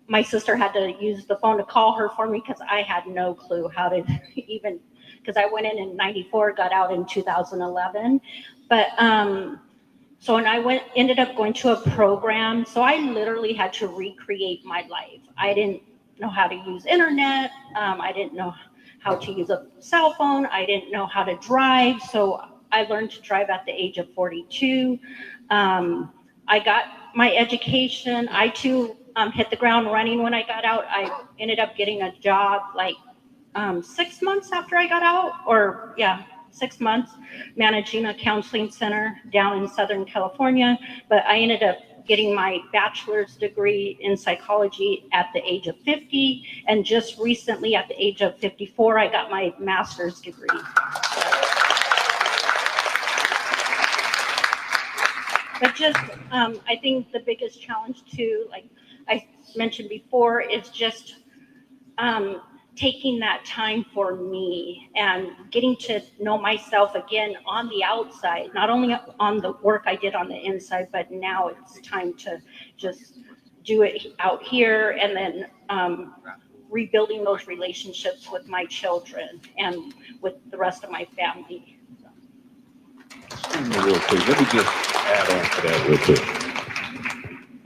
Speaker 12: my sister had to use the phone to call her for me, because I had no clue how to even, because I went in 94, got out in 2011. But so when I ended up going to a program, so I literally had to recreate my life. I didn't know how to use internet. I didn't know how to use a cell phone. I didn't know how to drive. So I learned to drive at the age of 42. I got my education. I too hit the ground running when I got out. I ended up getting a job like 6 months after I got out, or yeah, 6 months, managing a counseling center down in Southern California. But I ended up getting my bachelor's degree in psychology at the age of 50. And just recently at the age of 54, I got my master's degree. But just, I think the biggest challenge too, like I mentioned before, is just taking that time for me and getting to know myself again on the outside, not only on the work I did on the inside, but now it's time to just do it out here, and then rebuilding those relationships with my children and with the rest of my family.
Speaker 9: Real quick, let me just add on to that real quick.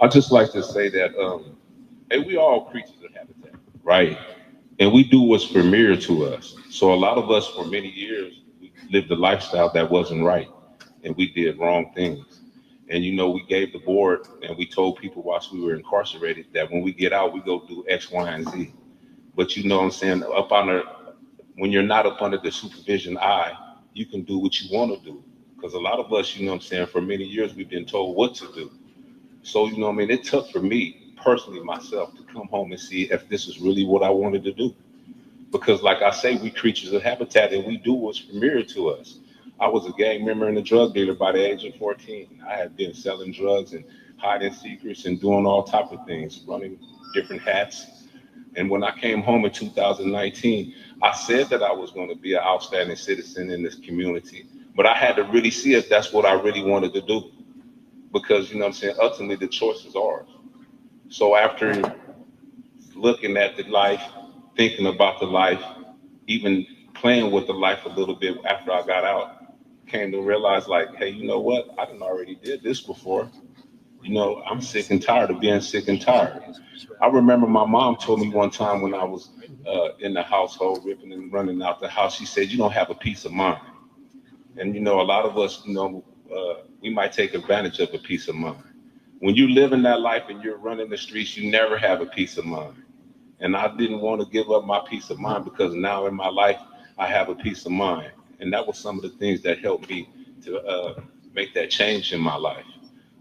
Speaker 9: I'd just like to say that, hey, we all creatures of habitat, right? And we do what's familiar to us. So a lot of us, for many years, we lived a lifestyle that wasn't right, and we did wrong things. And you know, we gave the board and we told people whilst we were incarcerated that when we get out, we go do X, Y, and Z. But you know what I'm saying, when you're not up under the supervision eye, you can do what you want to do. Because a lot of us, you know what I'm saying, for many years we've been told what to do. So, you know what I mean, it took for me, personally myself, to come home and see if this is really what I wanted to do. Because like I say, we creatures of habitat and we do what's familiar to us. I was a gang member and a drug dealer by the age of 14. I had been selling drugs and hiding secrets and doing all type of things, running different hats. And when I came home in 2019, I said that I was going to be an outstanding citizen in this community. But I had to really see if that's what I really wanted to do. Because, you know what I'm saying, ultimately the choice is ours. So after looking at the life, thinking about the life, even playing with the life a little bit after I got out, came to realize like, hey, you know what? I done already did this before. You know, I'm sick and tired of being sick and tired. I remember my mom told me one time when I was in the household, ripping and running out the house, she said, you don't have a peace of mind. And, you know, a lot of us, you know, we might take advantage of a peace of mind. When you live in that life and you're running the streets, you never have a peace of mind. And I didn't want to give up my peace of mind because now in my life, I have a peace of mind. And that was some of the things that helped me to make that change in my life.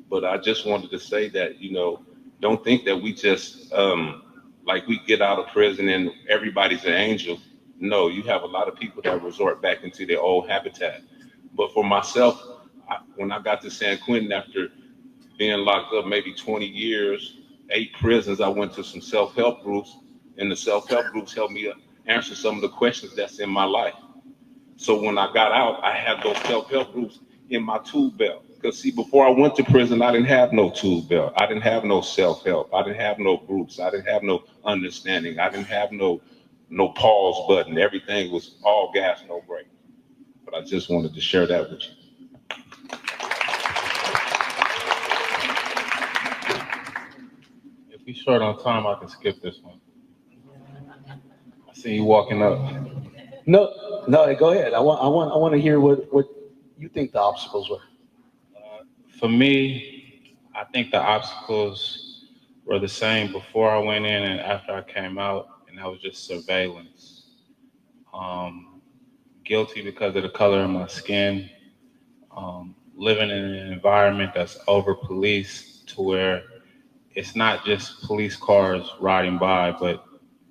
Speaker 9: But I just wanted to say that, you know, don't think that we just, like we get out of prison and everybody's an angel. No, you have a lot of people that resort back into their old habitat. But for myself, when I got to San Quentin after being locked up maybe 20 years, 8 prisons, I went to some self-help groups, and the self-help groups helped me answer some of the questions that's in my life. So when I got out, I had those self-help groups in my tool belt. Because see, before I went to prison, I didn't have no tool belt. I didn't have no self-help. I didn't have no groups. I didn't have no understanding. I didn't have no pause button. Everything was all gas, no brake. But I just wanted to share that with you.
Speaker 14: If we short on time, I can skip this one. I see you walking up.
Speaker 7: No, go ahead. I want to hear what you think the obstacles were.
Speaker 14: For me, I think the obstacles were the same before I went in and after I came out, and that was just surveillance. Guilty because of the color of my skin, living in an environment that's over-policed to where it's not just police cars riding by, but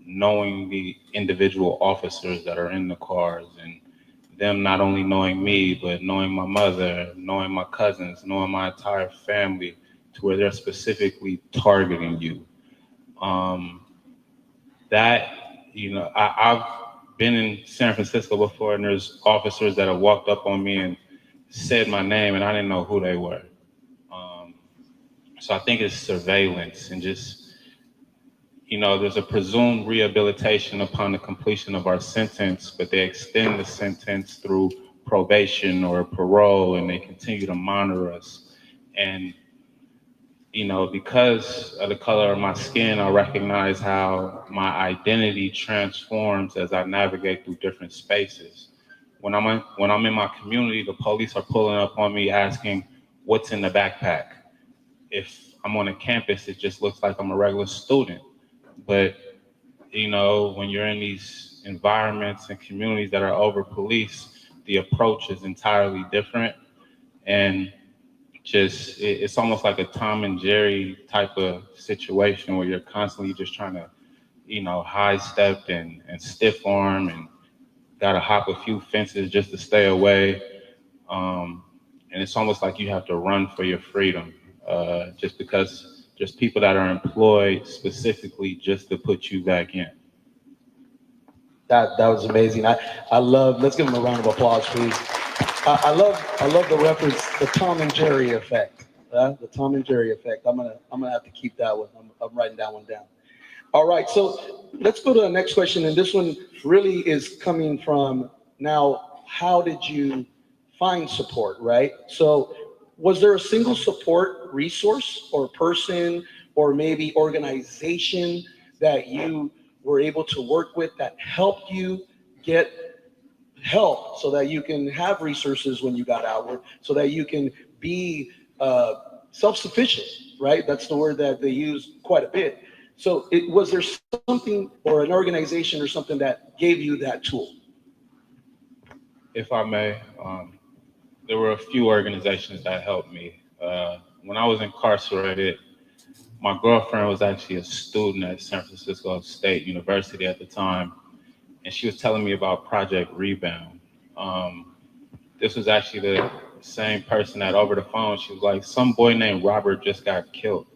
Speaker 14: knowing the individual officers that are in the cars, and them not only knowing me, but knowing my mother, knowing my cousins, knowing my entire family, to where they're specifically targeting you. That, you know, I've been in San Francisco before, and there's officers that have walked up on me and said my name, and I didn't know who they were. So I think it's surveillance and just, you know, there's a presumed rehabilitation upon the completion of our sentence, but they extend the sentence through probation or parole, and they continue to monitor us. And, you know, because of the color of my skin, I recognize how my identity transforms as I navigate through different spaces. When I'm in my community, the police are pulling up on me asking, what's in the backpack? if I'm on a campus, it just looks like I'm a regular student. But, you know, when you're in these environments and communities that are over policed, the approach is entirely different. And just, it's almost like a Tom and Jerry type of situation where you're constantly just trying to, you know, high step and stiff arm and gotta hop a few fences just to stay away. And it's almost like you have to run for your freedom, just because there's people that are employed specifically just to put you back in.
Speaker 7: That was amazing. I love. Let's give him a round of applause, please. I love the reference, the Tom and Jerry effect. The Tom and Jerry effect. I'm gonna have to keep that one. I'm writing that one down. All right, so let's go to the next question, and this one really is coming from now. How did you find support, right? So was there a single support resource or person or maybe organization that you were able to work with that helped you get help so that you can have resources when you got out, so that you can be self-sufficient, right? That's the word that they use quite a bit. So was there something or an organization or something that gave you that tool?
Speaker 14: If I may, there were a few organizations that helped me. When I was incarcerated, my girlfriend was actually a student at San Francisco State University at the time, and she was telling me about Project Rebound. This was actually the same person that over the phone, she was like, some boy named Robert just got killed.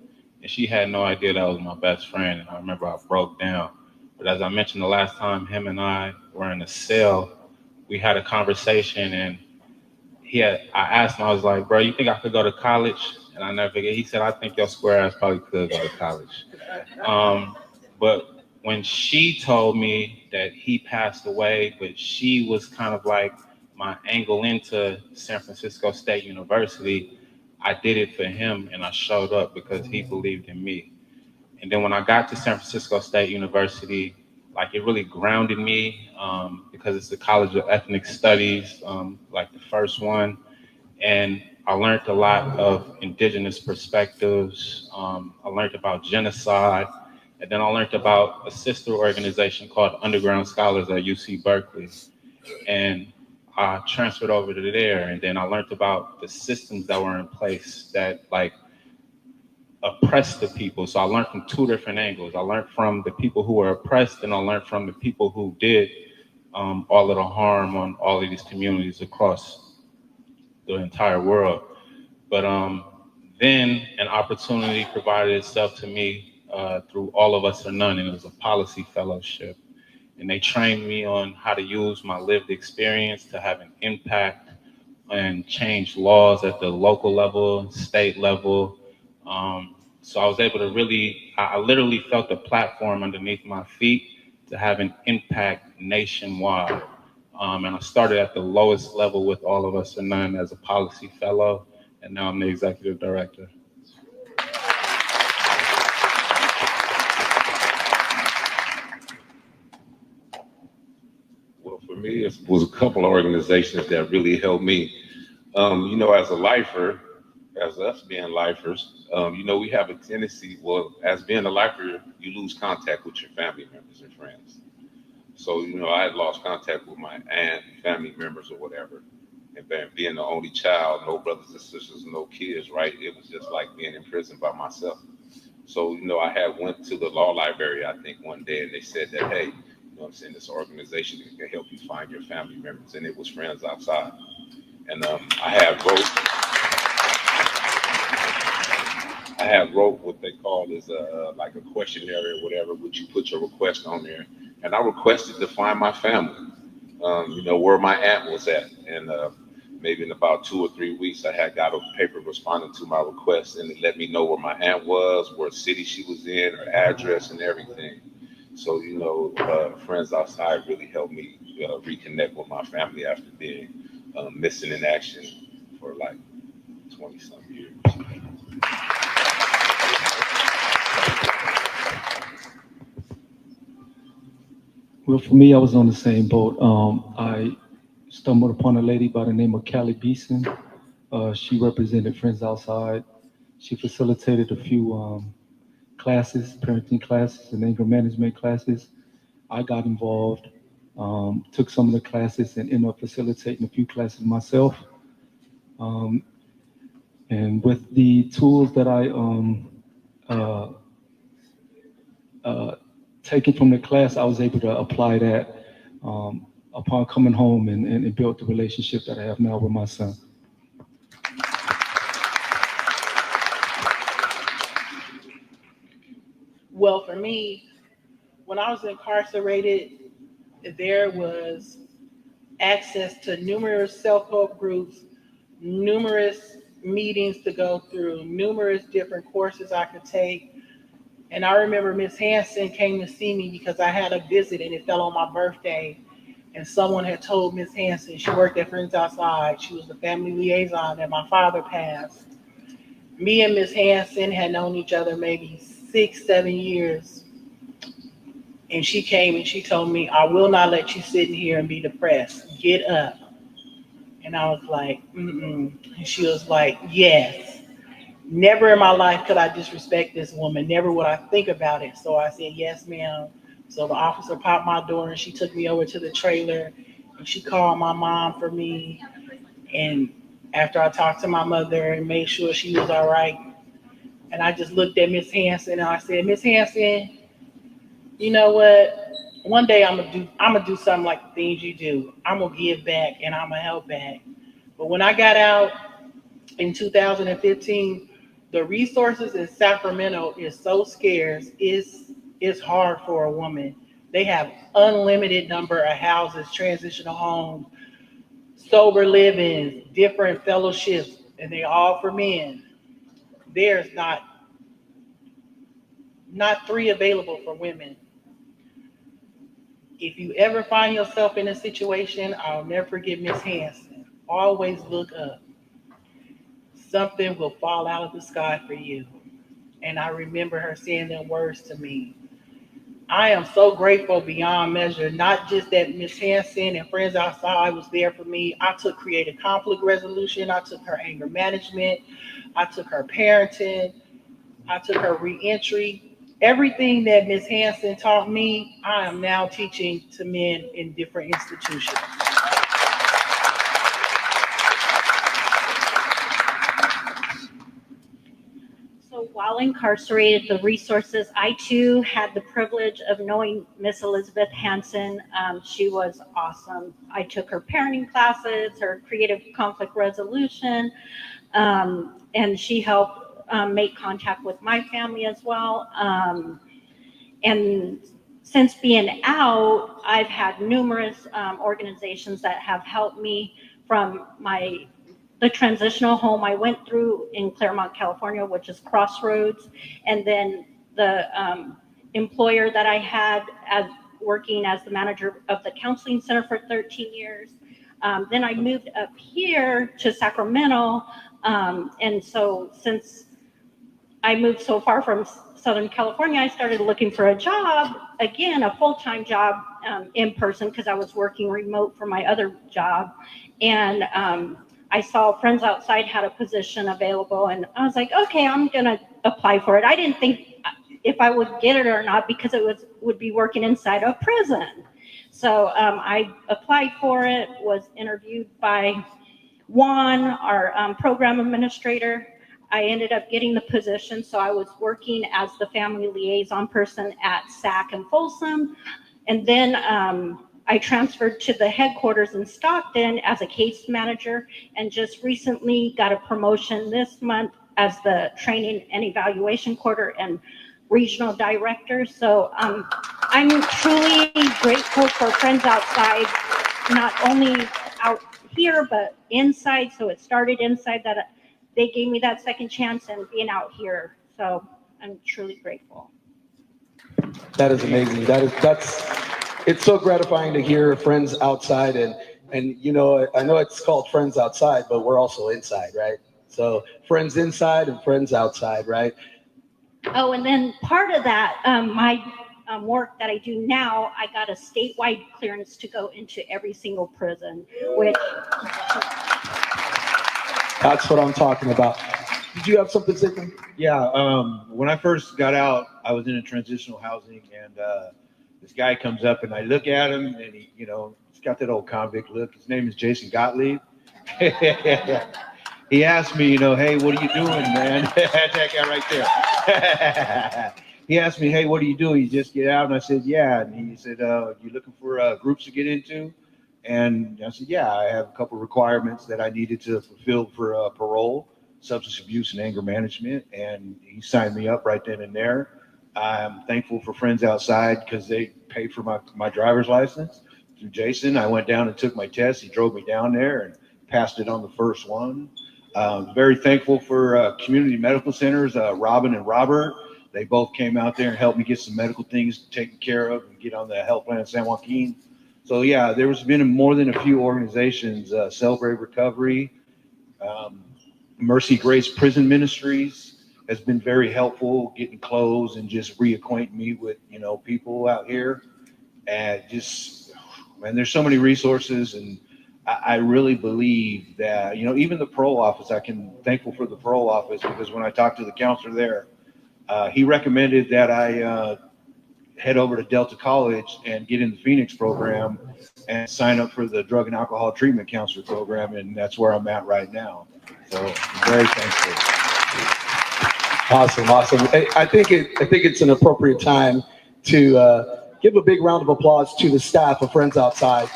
Speaker 14: And she had no idea that was my best friend. And I remember I broke down. But as I mentioned the last time, him and I were in a cell, we had a conversation, and I asked him, I was like, bro, you think I could go to college? And I never forget, he said, I think your square ass probably could go to college. But when she told me that he passed away, but she was kind of like my angle into San Francisco State University, I did it for him, and I showed up because he believed in me. And then when I got to San Francisco State University, like it really grounded me because it's the College of Ethnic Studies, like the first one. And I learned a lot of indigenous perspectives. I learned about genocide. And then I learned about a sister organization called Underground Scholars at UC Berkeley. And I transferred over to there, and then I learned about the systems that were in place that like oppressed the people. So I learned from two different angles. I learned from the people who were oppressed, and I learned from the people who did all of the harm on all of these communities across the entire world. But then an opportunity provided itself to me through All of Us or None, and it was a policy fellowship. And they trained me on how to use my lived experience to have an impact and change laws at the local level, state level. So I was able to I literally felt the platform underneath my feet to have an impact nationwide. And I started at the lowest level with All of Us or None as a policy fellow, and now I'm the executive director.
Speaker 9: For me, it was a couple of organizations that really helped me. You know, as a lifer, as us being lifers, you know, we have a tendency, well, as being a lifer, you lose contact with your family members and friends. So, you know, I had lost contact with my aunt, family members or whatever. And then being the only child, no brothers and sisters, no kids, right? It was just like being in prison by myself. So, you know, I had went to the law library, I think, one day, and they said that, hey, you know what I'm saying, this organization that can help you find your family members, and it was Friends Outside. And I had wrote what they call is like a questionnaire or whatever, which you put your request on there. And I requested to find my family, you know, where my aunt was at. And maybe in about 2 or 3 weeks, I had got a paper responding to my request, and it let me know where my aunt was, what city she was in, her address and everything. So, you know, Friends Outside really helped me reconnect with my family after being missing in action for like 20-some years.
Speaker 10: Well, for me, I was on the same boat. I stumbled upon a lady by the name of Callie Beeson. She represented Friends Outside. She facilitated a few classes, parenting classes and anger management classes. I got involved, took some of the classes and ended up facilitating a few classes myself. And with the tools that I taken from the class, I was able to apply that upon coming home and build the relationship that I have now with my son.
Speaker 13: Well, for me, when I was incarcerated, there was access to numerous self-help groups, numerous meetings to go through, numerous different courses I could take. And I remember Miss Hanson came to see me because I had a visit and it fell on my birthday. And someone had told Miss Hanson, she worked at Friends Outside. She was the family liaison that my father passed. Me and Miss Hanson had known each other maybe 6-7 years. And she came and she told me, I will not let you sit in here and be depressed. Get up. And I was like, mm-mm. And she was like, yes. Never in my life could I disrespect this woman. Never would I think about it. So I said, yes, ma'am. So the officer popped my door and she took me over to the trailer and she called my mom for me. And after I talked to my mother and made sure she was all right, and I just looked at Miss Hanson and I said, Miss Hanson, you know what? One day I'm gonna do something like the things you do. I'm gonna give back and I'm gonna help back. But when I got out in 2015, the resources in Sacramento is so scarce. It's hard for a woman. They have unlimited number of houses, transitional homes, sober living, different fellowships, and they all for men. There's not 3 available for women. If you ever find yourself in a situation, I'll never forget Miss Hanson. Always look up. Something will fall out of the sky for you. And I remember her saying them words to me. I am so grateful beyond measure, not just that Miss Hanson and Friends Outside was there for me. I took creative conflict resolution. I took her anger management. I took her parenting. I took her reentry. Everything that Miss Hanson taught me, I am now teaching to men in different institutions.
Speaker 12: So while incarcerated, the resources, I too had the privilege of knowing Miss Elizabeth Hanson. She was awesome. I took her parenting classes, her creative conflict resolution, and she helped make contact with my family as well. And since being out, I've had numerous organizations that have helped me, from the transitional home I went through in Claremont, California, which is Crossroads, and then the employer that I had working as the manager of the counseling center for 13 years. Then I moved up here to Sacramento, and so since I moved so far from Southern California, I started looking for a job, again, a full-time job in person, because I was working remote for my other job. And I saw Friends Outside had a position available, and I was like, okay, I'm gonna apply for it. I didn't think if I would get it or not, because it would be working inside a prison. So I applied for it, was interviewed by Juan, our program administrator. I ended up getting the position, so I was working as the family liaison person at SAC and Folsom. And then I transferred to the headquarters in Stockton as a case manager, and just recently got a promotion this month as the training and evaluation quarter and regional director. So I'm truly grateful for Friends Outside, not only out here, but inside. So it started inside, that they gave me that second chance, and being out here. So I'm truly grateful.
Speaker 7: That is amazing. It's so gratifying to hear Friends Outside, and you know, I know it's called Friends Outside, but we're also inside, right? So Friends Inside and Friends Outside, right?
Speaker 12: Oh, and then part of that, my work that I do now, I got a statewide clearance to go into every single prison, which...
Speaker 7: That's what I'm talking about. Did you have something to say?
Speaker 11: Yeah, when I first got out, I was in a transitional housing, and this guy comes up, and I look at him, and he, he's got that old convict look. His name is Jason Gottlieb. He asked me, hey, what are you doing, man? That guy right there. He asked me, hey, what are you doing? You just get out? And I said, yeah. And he said, you looking for groups to get into? And I said, yeah, I have a couple of requirements that I needed to fulfill for parole, substance abuse, and anger management. And he signed me up right then and there. I'm thankful for Friends Outside because they paid for my driver's license. Through Jason, I went down and took my test. He drove me down there and passed it on the first one. Very thankful for community medical centers, Robin and Robert. They both came out there and helped me get some medical things taken care of and get on the health plan in San Joaquin. So yeah, there's been more than a few organizations, Celebrate Recovery, Mercy Grace Prison Ministries has been very helpful getting clothes and just reacquainting me with, people out here. And just, man, there's so many resources, and I really believe that, even the parole office, thankful for the parole office, because when I talked to the counselor there, he recommended that I head over to Delta College and get in the Phoenix program and sign up for the drug and alcohol treatment counselor program. And that's where I'm at right now. So I'm very thankful.
Speaker 7: Awesome. I think it's an appropriate time to give a big round of applause to the staff of Friends Outside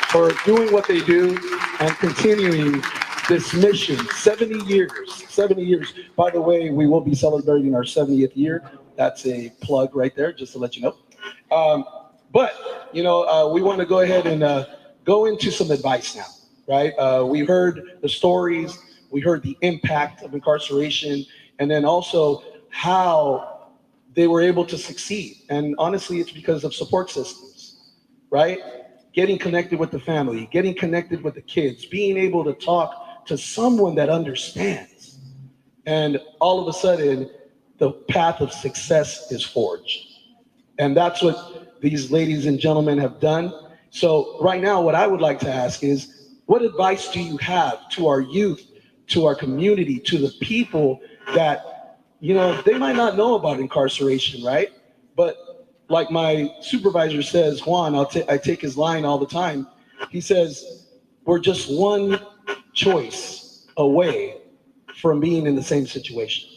Speaker 7: for doing what they do and continuing this mission. 70 years. By the way, we will be celebrating our 70th year. That's a plug right there, just to let you know. But we want to go ahead and go into some advice now, right? We heard the stories, we heard the impact of incarceration, and then also how they were able to succeed. And honestly, it's because of support systems, right? Getting connected with the family, getting connected with the kids, being able to talk to someone that understands. And all of a sudden, the path of success is forged. And that's what these ladies and gentlemen have done. So right now, what I would like to ask is, what advice do you have to our youth, to our community, to the people that, they might not know about incarceration, right? But like my supervisor says, Juan, I take his line all the time. He says, we're just one choice away from being in the same situation.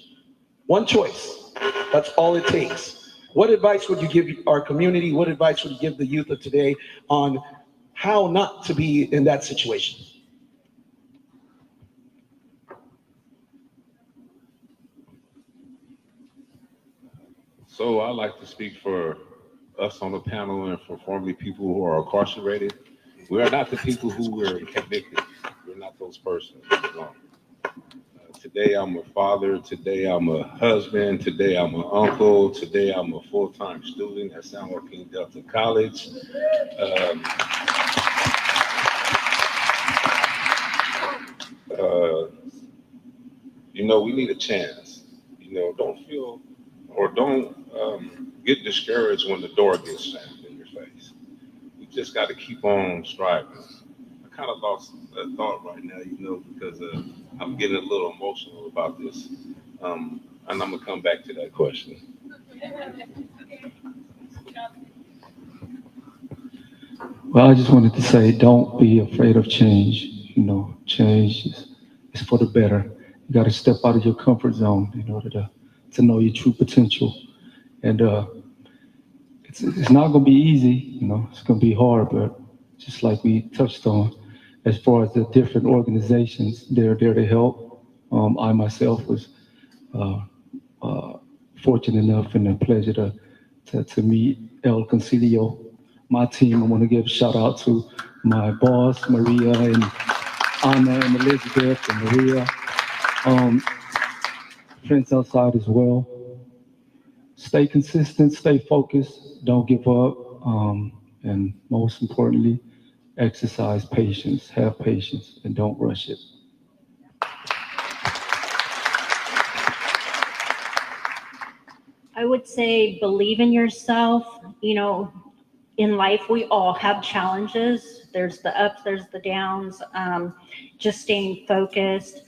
Speaker 7: One choice. That's all it takes. What advice would you give our community? What advice would you give the youth of today on how not to be in that situation?
Speaker 9: So I like to speak for us on the panel and for formerly people who are incarcerated. We are not the people who were convicted. We're not those persons. Today I'm a father. Today I'm a husband. Today I'm an uncle. Today I'm a full-time student at San Joaquin Delta College. We need a chance. Don't feel or don't get discouraged when the door gets slammed in your face. You just got to keep on striving. I kind of lost that thought right now, because I'm getting a little emotional about this. And I'm going to come back to that question.
Speaker 10: Well, I just wanted to say, don't be afraid of change. Change is for the better. You got to step out of your comfort zone in order to know your true potential. And it's not going to be easy, it's going to be hard, but just like we touched on, as far as the different organizations, they're there to help. I myself was fortunate enough and a pleasure to meet El Concilio. My team, I want to give a shout out to my boss, Maria, and Anna, and Elizabeth, and Maria. Friends Outside as well. Stay consistent, stay focused, don't give up, and most importantly, exercise patience, have patience, and don't rush it.
Speaker 12: I would say believe in yourself. In life, we all have challenges. There's the ups, there's the downs. Just staying focused.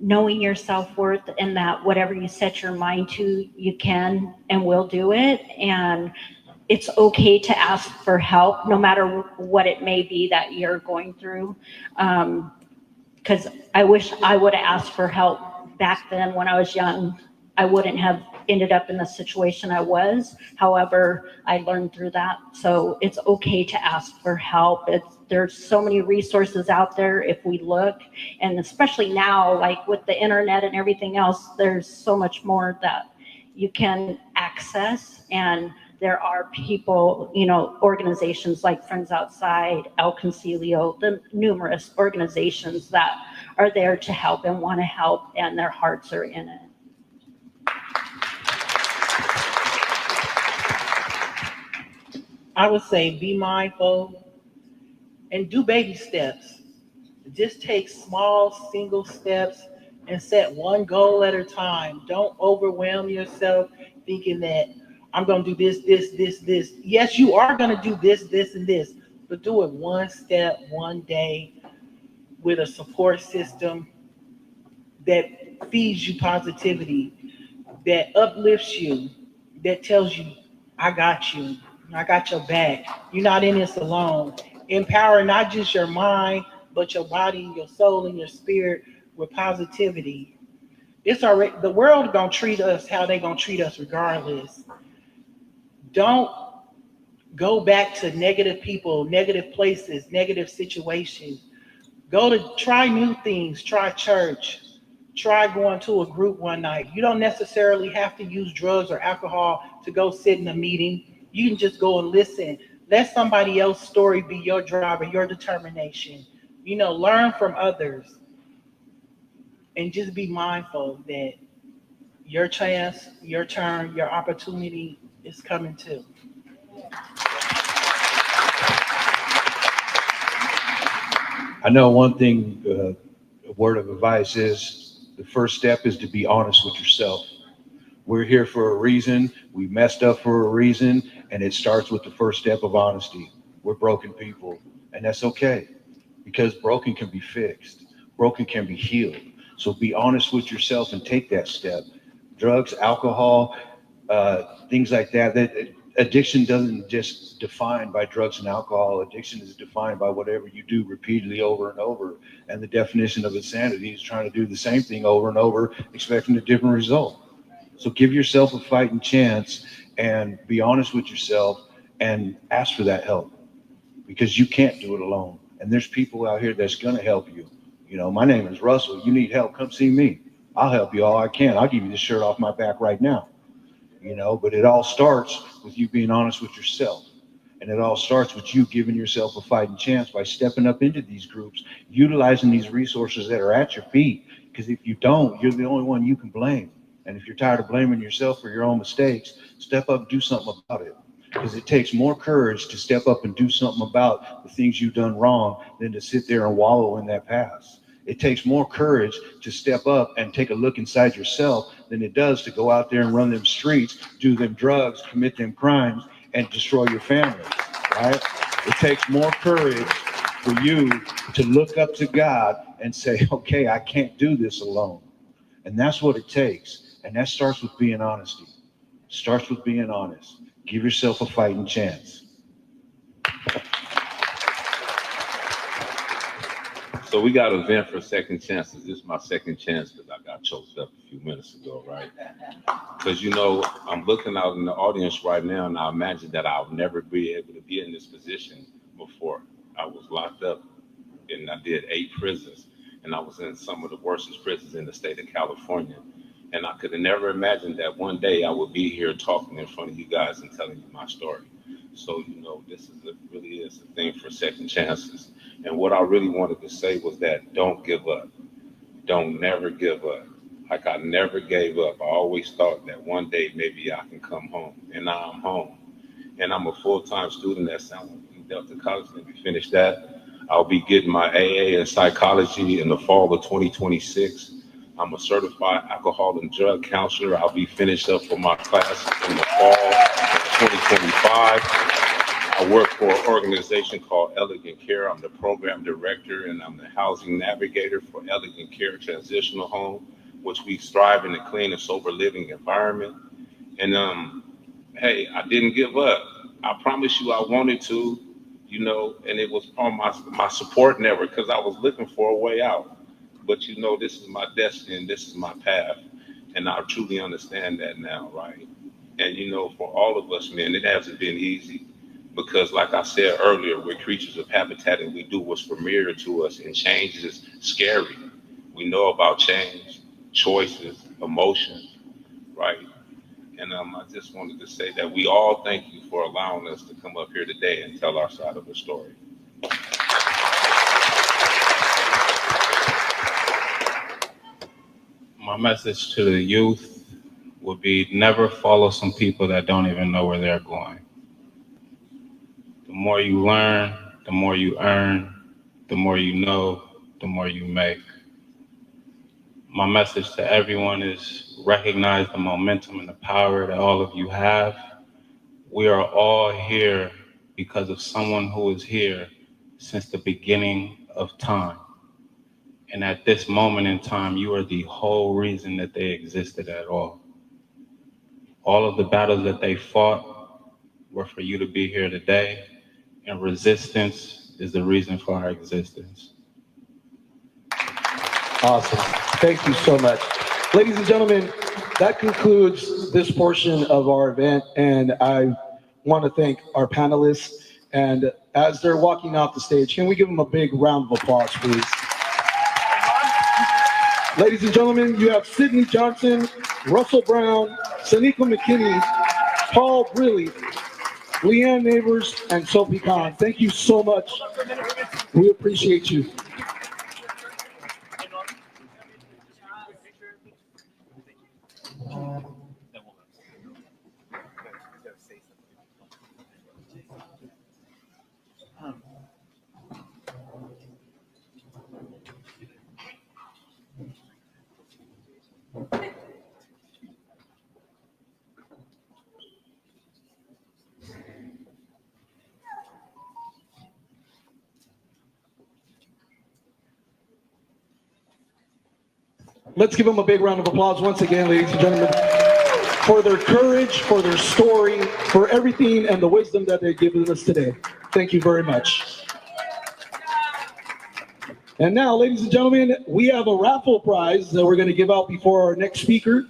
Speaker 12: knowing your self-worth and that whatever you set your mind to, you can and will do it. And it's okay to ask for help, no matter what it may be that you're going through. Because I wish I would have asked for help back then when I was young. I wouldn't have ended up in the situation I was. However, I learned through that. So it's okay to ask for help. There's so many resources out there if we look, and especially now, like with the internet and everything else, there's so much more that you can access. And there are people, you know, organizations like Friends Outside, El Concilio, the numerous organizations that are there to help and want to help, and their hearts are in it.
Speaker 13: I would say be mindful and do baby steps. Just take small single steps and set one goal at a time. Don't overwhelm yourself thinking that I'm going to do this, this, this, this. Yes, you are going to do this, this, and this, but do it one step, one day, with a support system that feeds you positivity, that uplifts you, that tells you, I got you. I got your back. You're not in this alone. Empower not just your mind, but your body, your soul, and your spirit with positivity. It's already, the world gonna treat us how they gonna treat us regardless. Don't go back to negative people, negative places, negative situations. Try new things, try church, try going to a group one night. You don't necessarily have to use drugs or alcohol to go sit in a meeting. You can just go and listen. Let somebody else's story be your driver, your determination. You know, learn from others. And just be mindful that your chance, your turn, your opportunity is coming too.
Speaker 11: I know one thing, a word of advice is the first step is to be honest with yourself. We're here for a reason. We messed up for a reason. And it starts with the first step of honesty. We're broken people, and that's okay, because broken can be fixed. Broken can be healed. So be honest with yourself and take that step. Drugs, alcohol, things like that. Addiction doesn't just define by drugs and alcohol. Addiction is defined by whatever you do repeatedly over and over. And the definition of insanity is trying to do the same thing over and over, expecting a different result. So give yourself a fighting chance and be honest with yourself and ask for that help, because you can't do it alone. And there's people out here that's going to help you. You know, my name is Russell. You need help, come see me. I'll help you all I can. I'll give you this shirt off my back right now. You know, but it all starts with you being honest with yourself. And it all starts with you giving yourself a fighting chance by stepping up into these groups, utilizing these resources that are at your feet. Because if you don't, you're the only one you can blame. And if you're tired of blaming yourself for your own mistakes, step up and do something about it. Because it takes more courage to step up and do something about the things you've done wrong than to sit there and wallow in that past. It takes more courage to step up and take a look inside yourself than it does to go out there and run them streets, do them drugs, commit them crimes, and destroy your family, right? It takes more courage for you to look up to God and say, okay, I can't do this alone. And that's what it takes. And that starts with being honesty. Starts with being honest. Give yourself a fighting chance.
Speaker 9: So we got an event for second chances. This is my second chance because I got choked up a few minutes ago, right? Because, you know, I'm looking out in the audience right now, and I imagine that I'll never be able to be in this position before. I was locked up, and I did 8 prisons, and I was in some of the worstest prisons in the state of California. And I could have never imagined that one day I would be here talking in front of you guys and telling you my story. So, you know, really is a thing for second chances. And what I really wanted to say was that don't give up. Don't never give up. Like I never gave up. I always thought that one day maybe I can come home. And now I'm home. And I'm a full-time student at San Joaquin Delta College. Let me finish that. I'll be getting my AA in psychology in the fall of 2026. I'm a certified alcohol and drug counselor. I'll be finished up for my class in the fall of 2025. I work for an organization called Elegant Care. I'm the program director and I'm the housing navigator for Elegant Care Transitional Home, which we strive in a clean and sober living environment. And hey, I didn't give up. I promise you I wanted to, you know, and it was on my support network because I was looking for a way out. But you know, this is my destiny and this is my path. And I truly understand that now, right? And you know, for all of us, man, it hasn't been easy because like I said earlier, we're creatures of habitat and we do what's familiar to us, and change is scary. We know about change, choices, emotions, right? And I just wanted to say that we all thank you for allowing us to come up here today and tell our side of the story.
Speaker 14: My message to the youth would be never follow some people that don't even know where they're going. The more you learn, the more you earn, the more you know, the more you make. My message to everyone is recognize the momentum and the power that all of you have. We are all here because of someone who is here since the beginning of time. And at this moment in time, you are the whole reason that they existed at all. All of the battles that they fought were for you to be here today, and resistance is the reason for our existence.
Speaker 7: Awesome. Thank you so much. Ladies and gentlemen, that concludes this portion of our event, and I want to thank our panelists. And as they're walking off the stage, can we give them a big round of applause, please? Ladies and gentlemen, you have Sydney Johnson, Russell Brown, Sanika McKinney, Paul Briley, Leanne Neighbors, and Sophie Khan. Thank you so much. We appreciate you. Let's give them a big round of applause once again, ladies and gentlemen, for their courage, for their story, for everything and the wisdom that they've given us today. Thank you very much. And now, ladies and gentlemen, we have a raffle prize that we're going to give out before our next speaker.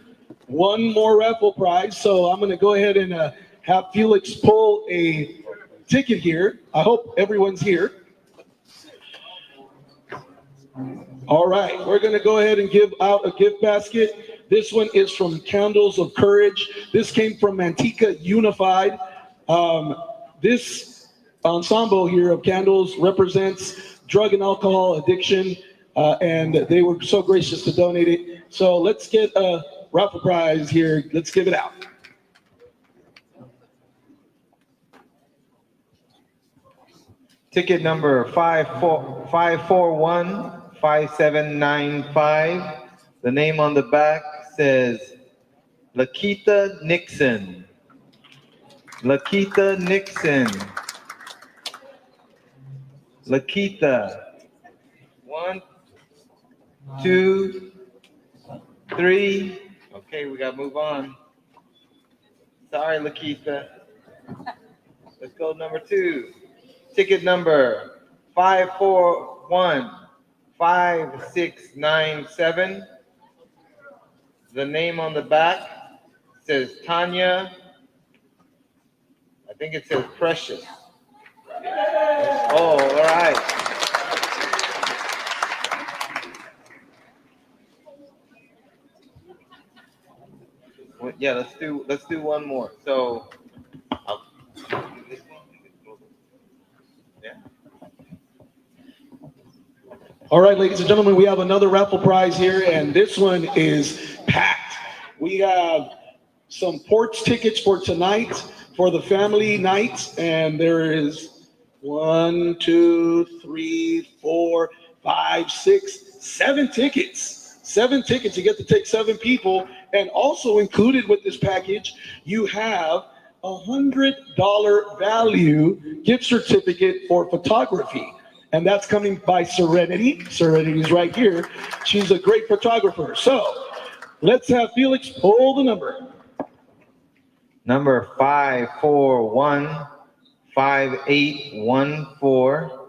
Speaker 7: One more raffle prize. So I'm going to go ahead and have Felix pull a ticket here. I hope everyone's here. All right, we're going to go ahead and give out a gift basket. This one is from Candles of Courage. This came from Manteca Unified. This ensemble here of candles represents drug and alcohol addiction, and they were so gracious to donate it. So let's get a raffle prize here. Let's give it out.
Speaker 8: Ticket number 5415795. The name on the back says Lakita Nixon. Lakita Nixon. Lakita. 1, 2, 3. Okay, we gotta move on. Sorry, Lakita. Let's go number 2. Ticket number 5415697. The name on the back says Tanya. I think it says Precious. Oh, all right. Well, yeah, let's do one more. So
Speaker 7: all right, ladies and gentlemen, we have another raffle prize here, and this one is packed. We have some porch tickets for tonight for the family night, and there is 1, 2, 3, 4, 5, 6, 7 tickets. 7 tickets. You get to take 7 people, and also included with this package, you have $100 value gift certificate for photography. And that's coming by Serenity. Serenity's right here. She's a great photographer. So let's have Felix pull the number.
Speaker 8: Number 5415814.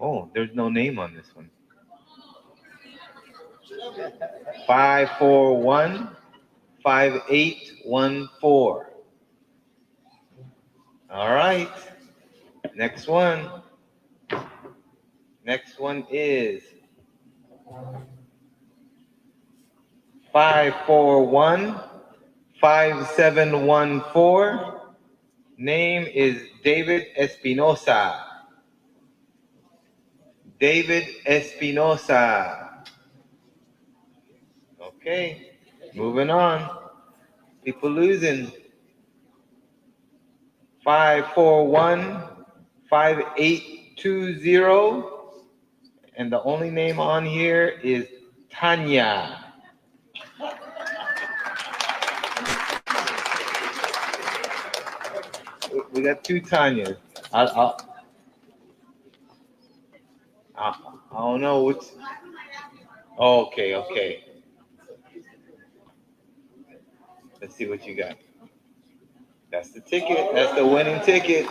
Speaker 8: Oh, there's no name on this one. 5415814. All right. Next one. Next one is 5415714. Name is David Espinosa. David Espinosa. Okay, moving on. People losing. 5415820. And the only name on here is Tanya. We got two Tanyas. I don't know which. Okay. Let's see what you got. That's the ticket. That's the winning ticket.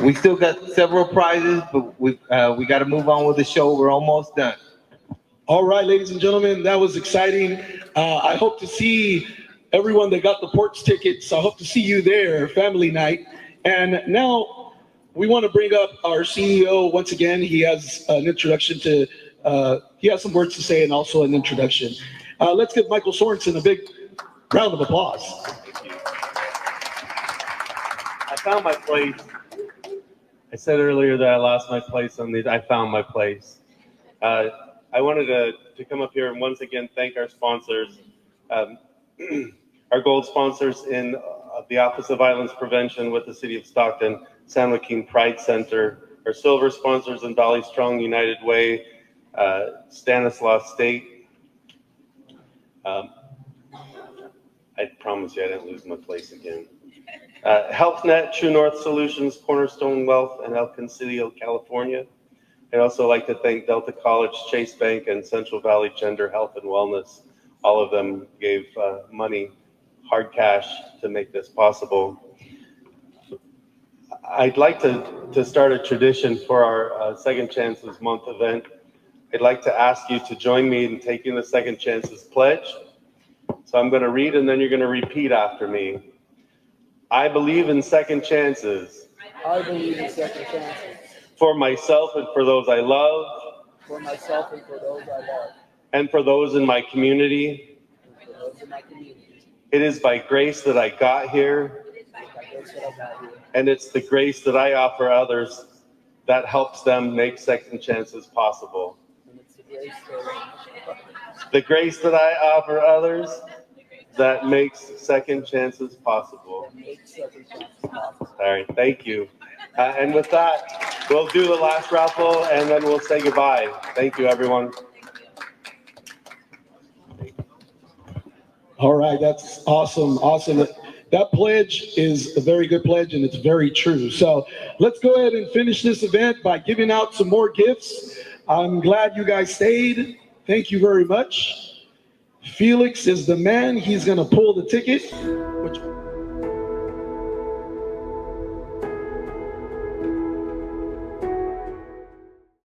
Speaker 8: We still got several prizes, but we got to move on with the show. We're almost done.
Speaker 7: All right, ladies and gentlemen, that was exciting. I hope to see everyone that got the porch tickets. I hope to see you there, family night. And now we want to bring up our CEO once again. He has an introduction to, he has some words to say and also an introduction. Let's give Michael Sorensen a big round of applause.
Speaker 15: I found my place. I said earlier that I lost my place on these. I found my place. I wanted to come up here and once again thank our sponsors, our gold sponsors in the Office of Violence Prevention with the City of Stockton, San Joaquin Pride Center, our silver sponsors in Dolly Strong United Way, Stanislaus State. I promise you I didn't lose my place again. HealthNet, True North Solutions, Cornerstone Wealth, and El Concilio, California. I'd also like to thank Delta College, Chase Bank, and Central Valley Gender Health and Wellness. All of them gave money, hard cash, to make this possible. I'd like to start a tradition for our Second Chances Month event. I'd like to ask you to join me in taking the Second Chances Pledge. So I'm going to read and then you're going to repeat after me. I believe in second chances.
Speaker 16: I believe in second chances.
Speaker 15: For myself and for those I love.
Speaker 16: For myself and for those I love.
Speaker 15: And for those in my community.
Speaker 16: And for those in my community.
Speaker 15: It is by grace that I got here. And it's the grace that I offer others that helps them make second chances possible.
Speaker 16: And it's
Speaker 15: the grace that I offer others that makes second chances possible. All right, thank you. And with that, we'll do the last raffle and then we'll say goodbye. Thank you, everyone.
Speaker 7: All right, that's awesome, awesome. That pledge is a very good pledge and it's very true. So let's go ahead and finish this event by giving out some more gifts. I'm glad you guys stayed. Thank you very much. Felix is the man. He's going to pull the ticket. Which one?